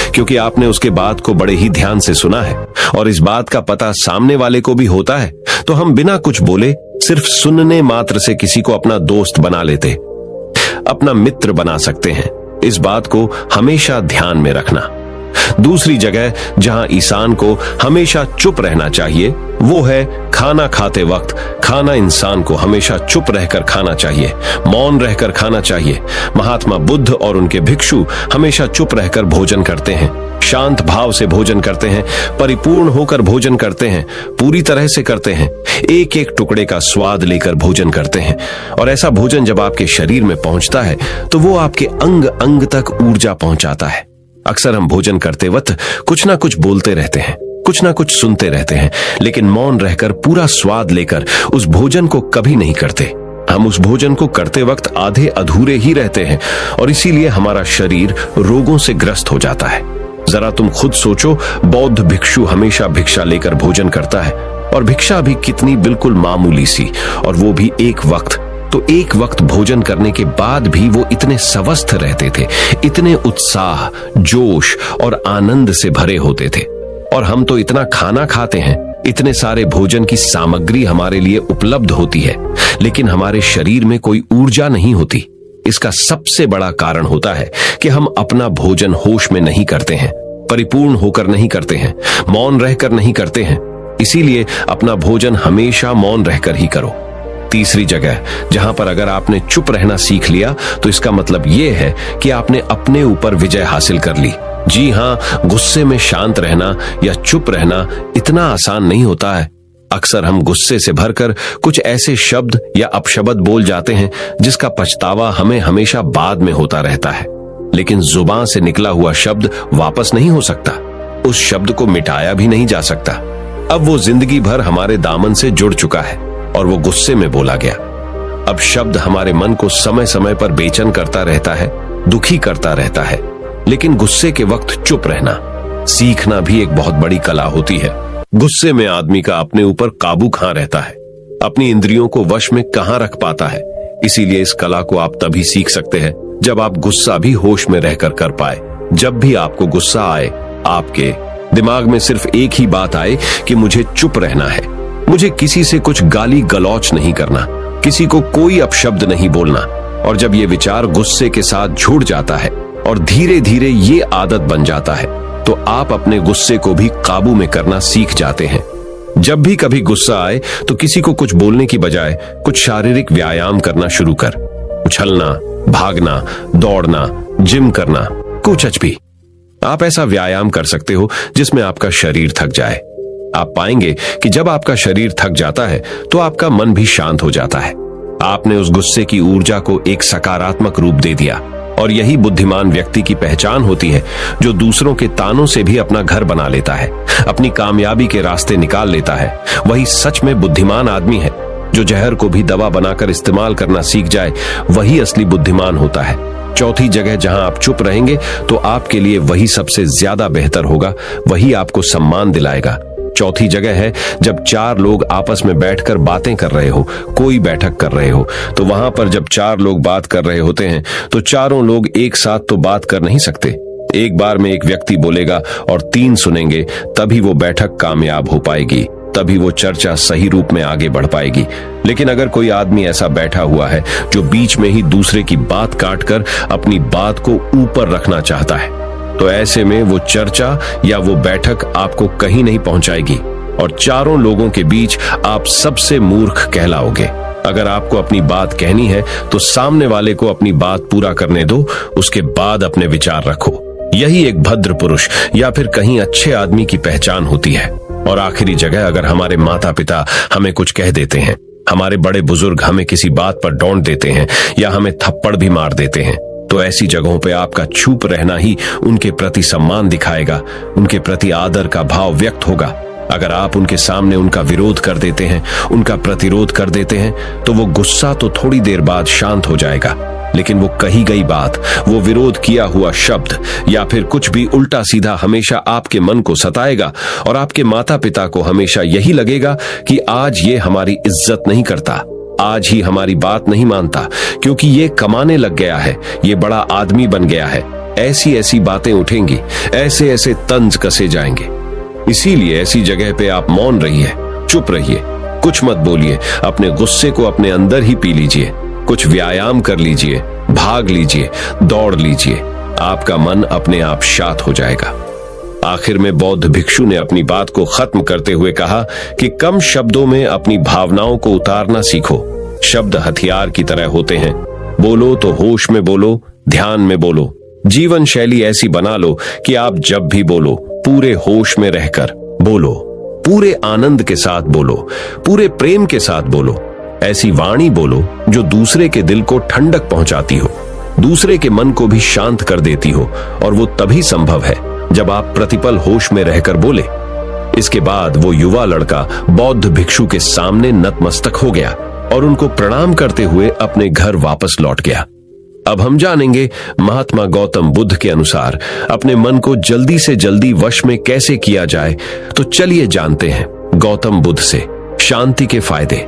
क्योंकि आपने उसके बात को बड़े ही ध्यान से सुना है और इस बात का पता सामने वाले को भी होता है। तो हम बिना कुछ बोले, सिर्फ सुनने मात्र से किसी को अपना दोस्त बना लेते, अपना मित्र बना सकते हैं। इस बात को हमेशा ध्यान में रखना। दूसरी जगह जहां इंसान को हमेशा चुप रहना चाहिए वो है खाना खाते वक्त। खाना इंसान को हमेशा चुप रहकर खाना चाहिए, मौन रहकर खाना चाहिए। महात्मा बुद्ध और उनके भिक्षु हमेशा चुप रहकर भोजन करते हैं, शांत भाव से भोजन करते हैं, परिपूर्ण होकर भोजन करते हैं, पूरी तरह से करते हैं, एक एक टुकड़े का स्वाद लेकर भोजन करते हैं। और ऐसा भोजन जब आपके शरीर में पहुंचता है तो वो आपके अंग अंग तक ऊर्जा पहुंचाता है। अक्सर हम भोजन करते वक्त कुछ ना कुछ बोलते रहते हैं, कुछ ना कुछ सुनते रहते हैं, लेकिन मौन रहकर पूरा स्वाद लेकर उस भोजन को कभी नहीं करते। हम उस भोजन को करते वक्त आधे अधूरे ही रहते हैं और इसीलिए हमारा शरीर रोगों से ग्रस्त हो जाता है। जरा तुम खुद सोचो, बौद्ध भिक्षु हमेशा भिक्षा लेकर भोजन करता है और भिक्षा भी कितनी बिल्कुल मामूली सी, और वो भी एक वक्त। तो एक वक्त भोजन करने के बाद भी वो इतने स्वस्थ रहते थे, इतने उत्साह, जोश और आनंद से भरे होते थे। और हम तो इतना खाना खाते हैं, इतने सारे भोजन की सामग्री हमारे लिए उपलब्ध होती है, लेकिन हमारे शरीर में कोई ऊर्जा नहीं होती। इसका सबसे बड़ा कारण होता है कि हम अपना भोजन होश में नहीं करते हैं, परिपूर्ण होकर नहीं करते हैं, मौन रहकर नहीं करते हैं। इसीलिए अपना भोजन हमेशा मौन रहकर ही करो। तीसरी जगह जहां पर अगर आपने चुप रहना सीख लिया तो इसका मतलब यह है कि आपने अपने ऊपर विजय हासिल कर ली। जी हां, गुस्से में शांत रहना या चुप रहना इतना आसान नहीं होता है। अक्सर हम गुस्से से भरकर कुछ ऐसे शब्द या अपशब्द बोल जाते हैं जिसका पछतावा हमें हमेशा बाद में होता रहता है। लेकिन जुबान से निकला हुआ शब्द वापस नहीं हो सकता, उस शब्द को मिटाया भी नहीं जा सकता। अब वो जिंदगी भर हमारे दामन से जुड़ चुका है और वो गुस्से में बोला गया। अब शब्द हमारे मन को समय समय पर बेचैन करता रहता है, दुखी करता रहता है, लेकिन गुस्से के वक्त चुप रहना सीखना भी एक बहुत बड़ी कला होती है। गुस्से में आदमी का अपने ऊपर काबू कहां रहता है, अपनी इंद्रियों को वश में कहां रख पाता है। इसीलिए इस कला को आप तभी सीख सकते हैं जब आप गुस्सा भी होश में रहकर कर पाए। जब भी आपको गुस्सा आए, आपके दिमाग में सिर्फ एक ही बात आए कि मुझे चुप रहना है, मुझे किसी से कुछ गाली गलौच नहीं करना, किसी को कोई अपशब्द नहीं बोलना। और जब ये विचार गुस्से के साथ जुड़ जाता है और धीरे धीरे ये आदत बन जाता है तो आप अपने गुस्से को भी काबू में करना सीख जाते हैं। जब भी कभी गुस्सा आए तो किसी को कुछ बोलने की बजाय कुछ शारीरिक व्यायाम करना शुरू कर, उछलना, भागना, दौड़ना, जिम करना, कुछ भी। आप ऐसा व्यायाम कर सकते हो जिसमें आपका शरीर थक जाए। आप पाएंगे कि जब आपका शरीर थक जाता है तो आपका मन भी शांत हो जाता है। आपने उस गुस्से की ऊर्जा को एक सकारात्मक रूप दे दिया और यही बुद्धिमान व्यक्ति की पहचान होती है, जो दूसरों के तानों से भी अपना घर बना लेता है, अपनी कामयाबी के रास्ते निकाल लेता है। वही सच में बुद्धिमान आदमी है। जो जहर को भी दवा बनाकर इस्तेमाल करना सीख जाए, वही असली बुद्धिमान होता है। चौथी जगह जहां आप चुप रहेंगे तो आपके लिए वही सबसे ज्यादा बेहतर होगा, वही आपको सम्मान दिलाएगा। चौथी जगह है जब चार लोग आपस में बैठकर बातें कर रहे हो, कोई बैठक कर रहे हो, तो वहां पर जब चार लोग बात कर रहे होते हैं तो चारों लोग एक साथ तो बात कर नहीं सकते। एक बार में एक व्यक्ति बोलेगा और तीन सुनेंगे, तभी वो बैठक कामयाब हो पाएगी, तभी वो चर्चा सही रूप में आगे बढ़ पाएगी। लेकिन अगर कोई आदमी ऐसा बैठा हुआ है जो बीच में ही दूसरे की बात काटकर अपनी बात को ऊपर रखना चाहता है, तो ऐसे में वो चर्चा या वो बैठक आपको कहीं नहीं पहुंचाएगी और चारों लोगों के बीच आप सबसे मूर्ख कहलाओगे। अगर आपको अपनी बात कहनी है तो सामने वाले को अपनी बात पूरा करने दो, उसके बाद अपने विचार रखो। यही एक भद्र पुरुष या फिर कहीं अच्छे आदमी की पहचान होती है। और आखिरी जगह, अगर हमारे माता पिता हमें कुछ कह देते हैं, हमारे बड़े बुजुर्ग हमें किसी बात पर डांट देते हैं या हमें थप्पड़ भी मार देते हैं, तो ऐसी जगहों पे आपका चुप रहना ही उनके प्रति सम्मान दिखाएगा, उनके प्रति आदर का भाव व्यक्त होगा। अगर आप उनके सामने उनका विरोध कर देते हैं, उनका प्रतिरोध कर देते हैं, तो वो गुस्सा तो थोड़ी देर बाद शांत हो जाएगा, लेकिन वो कही गई बात, वो विरोध किया हुआ शब्द या फिर कुछ भी उल्टा सीधा हमेशा आपके मन को सताएगा और आपके माता पिता को हमेशा यही लगेगा कि आज ये हमारी इज्जत नहीं करता, आज ही हमारी बात नहीं मानता, क्योंकि ये कमाने लग गया है, ये बड़ा आदमी बन गया है। ऐसी ऐसी बातें उठेंगी, ऐसे ऐसे तंज कसे जाएंगे। इसीलिए ऐसी जगह पे आप मौन रहिए, चुप रहिए, कुछ मत बोलिए, अपने गुस्से को अपने अंदर ही पी लीजिए, कुछ व्यायाम कर लीजिए, भाग लीजिए, दौड़ लीजिए, आपका मन अपने आप शांत हो जाएगा। आखिर में बौद्ध भिक्षु ने अपनी बात को खत्म करते हुए कहा कि कम शब्दों में अपनी भावनाओं को उतारना सीखो। शब्द हथियार की तरह होते हैं। बोलो तो होश में बोलो, ध्यान में बोलो। जीवन शैली ऐसी बना लो कि आप जब भी बोलो पूरे होश में रहकर बोलो, पूरे आनंद के साथ बोलो, पूरे प्रेम के साथ बोलो। ऐसी वाणी बोलो जो दूसरे के दिल को ठंडक पहुंचाती हो, दूसरे के मन को भी शांत कर देती हो, और वो तभी संभव है जब आप प्रतिपल होश में रहकर बोले। इसके बाद वो युवा लड़का बौद्ध भिक्षु के सामने नतमस्तक हो गया और उनको प्रणाम करते हुए अपने घर वापस लौट गया। अब हम जानेंगे महात्मा गौतम बुद्ध के अनुसार अपने मन को जल्दी से जल्दी वश में कैसे किया जाए। तो चलिए जानते हैं गौतम बुद्ध से शांति के फायदे।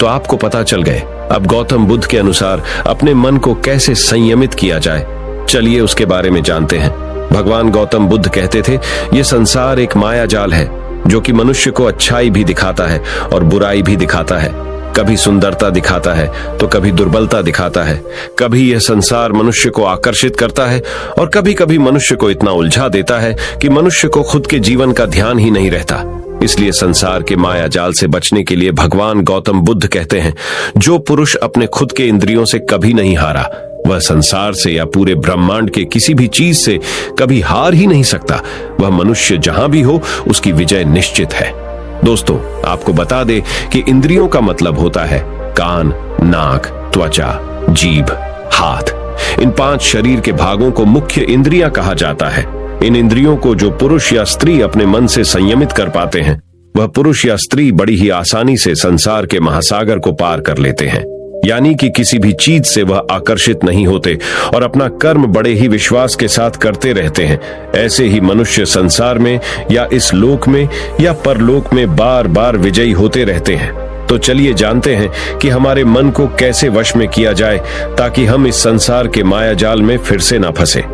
तो आपको पता चल गए अब गौतम बुद्ध के अनुसार अपने मन को कैसे संयमित किया जाए। चलिए उसके बारे में जानते हैं। भगवान गौतम बुद्ध कहते थे, ये संसार एक माया जाल है जो कि मनुष्य को अच्छाई भी दिखाता है और बुराई भी दिखाता है। कभी सुंदरता दिखाता है तो कभी दुर्बलता दिखाता है। कभी यह संसार मनुष्य को आकर्षित करता है और कभी कभी मनुष्य को इतना उलझा देता है कि मनुष्य को खुद के जीवन का ध्यान ही नहीं रहता। इसलिए संसार के माया जाल से बचने के लिए भगवान गौतम बुद्ध कहते हैं, जो पुरुष अपने खुद के इंद्रियों से कभी नहीं हारा, वह संसार से या पूरे ब्रह्मांड के किसी भी चीज से कभी हार ही नहीं सकता। वह मनुष्य जहां भी हो उसकी विजय निश्चित है। दोस्तों, आपको बता दे कि इंद्रियों का मतलब होता है कान, नाक, त्वचा, जीभ, हाथ। इन 5 शरीर के भागों को मुख्य इंद्रियां कहा जाता है। इन इंद्रियों को जो पुरुष या स्त्री अपने मन से संयमित कर पाते हैं, वह पुरुष या स्त्री बड़ी ही आसानी से संसार के महासागर को पार कर लेते हैं। यानी कि किसी भी चीज से वह आकर्षित नहीं होते और अपना कर्म बड़े ही विश्वास के साथ करते रहते हैं। ऐसे ही मनुष्य संसार में या इस लोक में या परलोक में बार बार विजयी होते रहते हैं। तो चलिए जानते हैं कि हमारे मन को कैसे वश में किया जाए ताकि हम इस संसार के माया जाल में फिर से ना फंसे।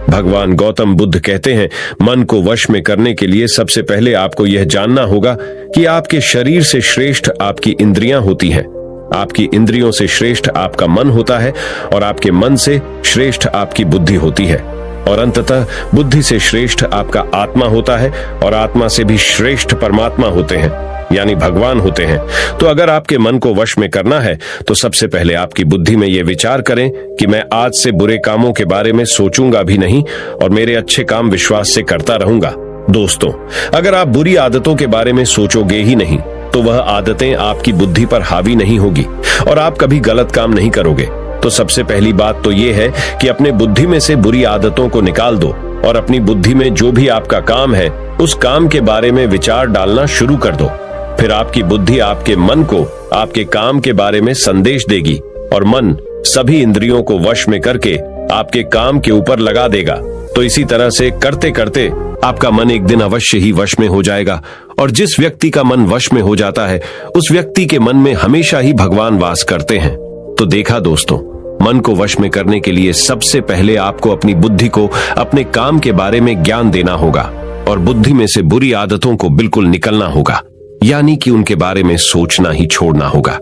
भगवान गौतम बुद्ध कहते हैं, मन को वश में करने के लिए सबसे पहले आपको यह जानना होगा कि आपके शरीर से श्रेष्ठ आपकी इंद्रियां होती हैं। आपकी इंद्रियों से श्रेष्ठ आपका मन होता है और आपके मन से श्रेष्ठ आपकी बुद्धि होती है और अंततः बुद्धि से श्रेष्ठ आपका आत्मा होता है और आत्मा से भी श्रेष्ठ परमात्मा होते हैं, यानी भगवान होते हैं। तो अगर आपके मन को वश में करना है तो सबसे पहले आपकी बुद्धि में यह विचार करें कि मैं आज से बुरे कामों के बारे में सोचूंगा भी नहीं और मेरे अच्छे काम विश्वास से करता रहूंगा। दोस्तों, अगर आप बुरी आदतों के बारे में सोचोगे ही नहीं तो वह आदतें आपकी बुद्धि पर हावी नहीं होगी और आप कभी गलत काम नहीं करोगे। तो सबसे पहली बात तो यह है कि अपने बुद्धि में से बुरी आदतों को निकाल दो और अपनी बुद्धि में जो भी आपका काम है उस काम के बारे में विचार डालना शुरू कर दो। फिर आपकी बुद्धि आपके मन को आपके काम के बारे में संदेश देगी और मन सभी इंद्रियों को वश में करके आपके काम के ऊपर लगा देगा। तो इसी तरह से करते करते आपका मन एक दिन अवश्य ही वश में हो जाएगा और जिस व्यक्ति का मन वश में हो जाता है उस व्यक्ति के मन में हमेशा ही भगवान वास करते हैं। तो देखा दोस्तों, मन को वश में करने के लिए सबसे पहले आपको अपनी बुद्धि को अपने काम के बारे में ज्ञान देना होगा और बुद्धि में से बुरी आदतों को बिल्कुल निकलना होगा, यानी कि उनके बारे में सोचना ही छोड़ना होगा।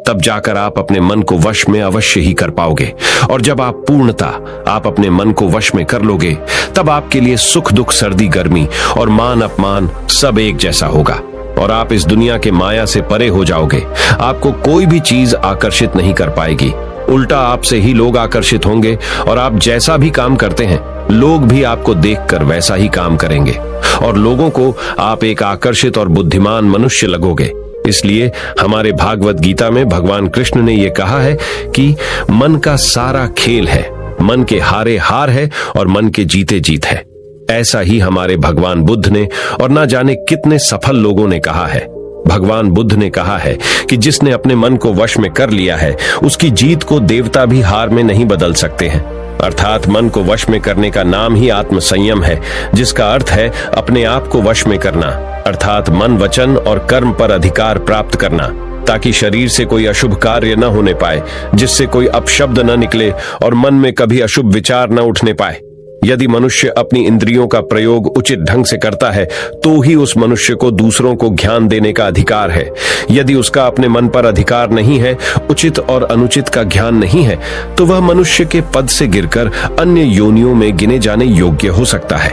तब जाकर आप अपने मन को वश में अवश्य ही कर पाओगे और जब आप पूर्णतः आप अपने मन को वश में कर लोगे तब आपके लिए सुख दुख सर्दी गर्मी और मान अपमान सब एक जैसा होगा और आप इस दुनिया के माया से परे हो जाओगे। आपको कोई भी चीज आकर्षित नहीं कर पाएगी, उल्टा आपसे ही लोग आकर्षित होंगे और आप जैसा भी काम करते हैं लोग भी आपको देखकर वैसा ही काम करेंगे और लोगों को आप एक आकर्षित और बुद्धिमान मनुष्य लगोगे। इसलिए हमारे भागवत गीता में भगवान कृष्ण ने यह कहा है कि मन का सारा खेल है, मन के हारे हार है और मन के जीते जीत है। ऐसा ही हमारे भगवान बुद्ध ने और ना जाने कितने सफल लोगों ने कहा है। भगवान बुद्ध ने कहा है कि जिसने अपने मन को वश में कर लिया है उसकी जीत को देवता भी हार में नहीं बदल सकते हैं। अर्थात मन को वश में करने का नाम ही आत्म संयम है, जिसका अर्थ है अपने आप को वश में करना, अर्थात मन वचन और कर्म पर अधिकार प्राप्त करना, ताकि शरीर से कोई अशुभ कार्य न होने पाए, जिससे कोई अपशब्द न निकले और मन में कभी अशुभ विचार न उठने पाए। यदि मनुष्य अपनी इंद्रियों का प्रयोग उचित ढंग से करता है तो ही उस मनुष्य को दूसरों को ज्ञान देने का अधिकार है। यदि उसका अपने मन पर अधिकार नहीं है, उचित और अनुचित का ज्ञान नहीं है, तो वह मनुष्य के पद से गिरकर अन्य योनियों में गिने जाने योग्य हो सकता है।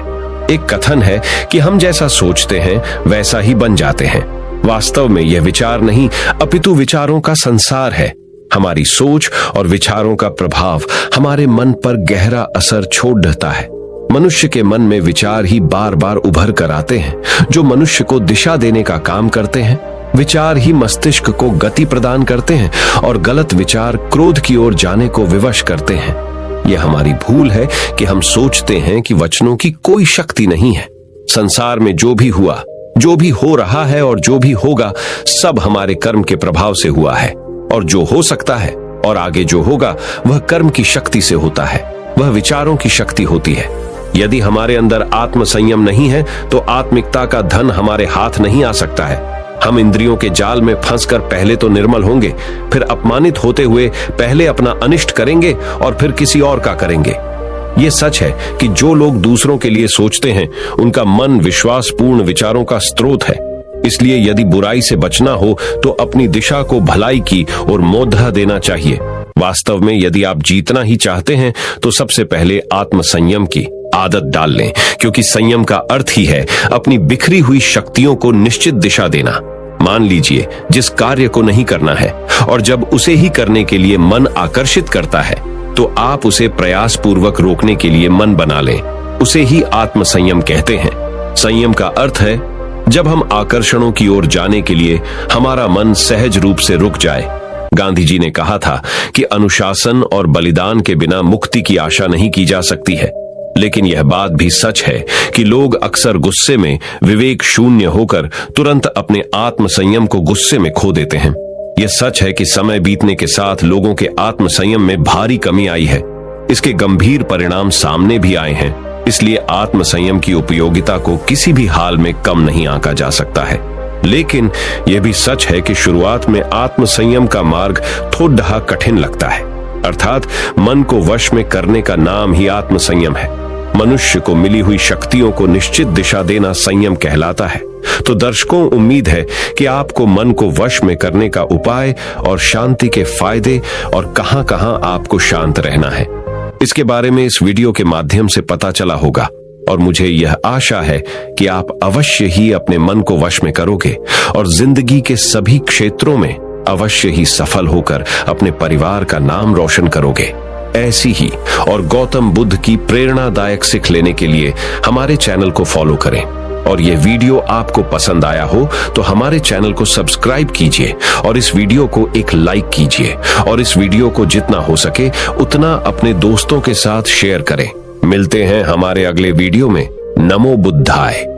एक कथन है कि हम जैसा सोचते हैं वैसा ही बन जाते हैं। वास्तव में यह विचार नहीं अपितु विचारों का संसार है। हमारी सोच और विचारों का प्रभाव हमारे मन पर गहरा असर छोड़ देता है। मनुष्य के मन में विचार ही बार बार उभर कर आते हैं जो मनुष्य को दिशा देने का काम करते हैं। विचार ही मस्तिष्क को गति प्रदान करते हैं और गलत विचार क्रोध की ओर जाने को विवश करते हैं। यह हमारी भूल है कि हम सोचते हैं कि वचनों की कोई शक्ति नहीं है। संसार में जो भी हुआ, जो भी हो रहा है और जो भी होगा सब हमारे कर्म के प्रभाव से हुआ है और जो हो सकता है और आगे जो होगा वह कर्म की शक्ति से होता है, वह विचारों की शक्ति होती है। यदि हमारे अंदर आत्म संयम नहीं है तो आत्मिकता का धन हमारे हाथ नहीं आ सकता है। हम इंद्रियों के जाल में फंसकर पहले तो निर्मल होंगे, फिर अपमानित होते हुए पहले अपना अनिष्ट करेंगे और फिर किसी और का करेंगे। ये सच है कि जो लोग दूसरों के लिए सोचते हैं उनका मन विश्वासपूर्ण विचारों का स्रोत है। इसलिए यदि बुराई से बचना हो तो अपनी दिशा को भलाई की और मोद्धा देना चाहिए। वास्तव में यदि आप जीतना ही चाहते हैं तो सबसे पहले आत्म संयम की आदत डाल लें, क्योंकि संयम का अर्थ ही है अपनी बिखरी हुई शक्तियों को निश्चित दिशा देना। मान लीजिए जिस कार्य को नहीं करना है और जब उसे ही करने के लिए मन आकर्षित करता है तो आप उसे प्रयास पूर्वक रोकने के लिए मन बना लें। उसे ही आत्म संयम कहते हैं। संयम का अर्थ है जब हम आकर्षणों की ओर जाने के लिए हमारा मन सहज रूप से रुक जाए। गांधी जी ने कहा था कि अनुशासन और बलिदान के बिना मुक्ति की आशा नहीं की जा सकती है। लेकिन यह बात भी सच है कि लोग अक्सर गुस्से में विवेक शून्य होकर तुरंत अपने आत्म संयम को गुस्से में खो देते हैं। यह सच है कि समय बीतने के साथ लोगों के आत्म संयम में भारी कमी आई है। इसके गंभीर परिणाम सामने भी आए हैं। इसलिए आत्म संयम की उपयोगिता को किसी भी हाल में कम नहीं आंका जा सकता है। लेकिन यह भी सच है कि शुरुआत में आत्म संयम का मार्ग थोड़ा कठिन लगता है। अर्थात मन को वश में करने का नाम ही आत्म संयम है। मनुष्य को मिली हुई शक्तियों को निश्चित दिशा देना संयम कहलाता है। तो दर्शकों, उम्मीद है कि आपको मन को वश में करने का उपाय और शांति के फायदे और कहां कहां आपको शांत रहना है इसके बारे में इस वीडियो के माध्यम से पता चला होगा। और मुझे यह आशा है कि आप अवश्य ही अपने मन को वश में करोगे और जिंदगी के सभी क्षेत्रों में अवश्य ही सफल होकर अपने परिवार का नाम रोशन करोगे। ऐसी ही और गौतम बुद्ध की प्रेरणादायक सीख लेने के लिए हमारे चैनल को फॉलो करें। और ये वीडियो आपको पसंद आया हो तो हमारे चैनल को सब्सक्राइब कीजिए और इस वीडियो को एक लाइक कीजिए और इस वीडियो को जितना हो सके उतना अपने दोस्तों के साथ शेयर करें। मिलते हैं हमारे अगले वीडियो में। नमो बुद्धाय।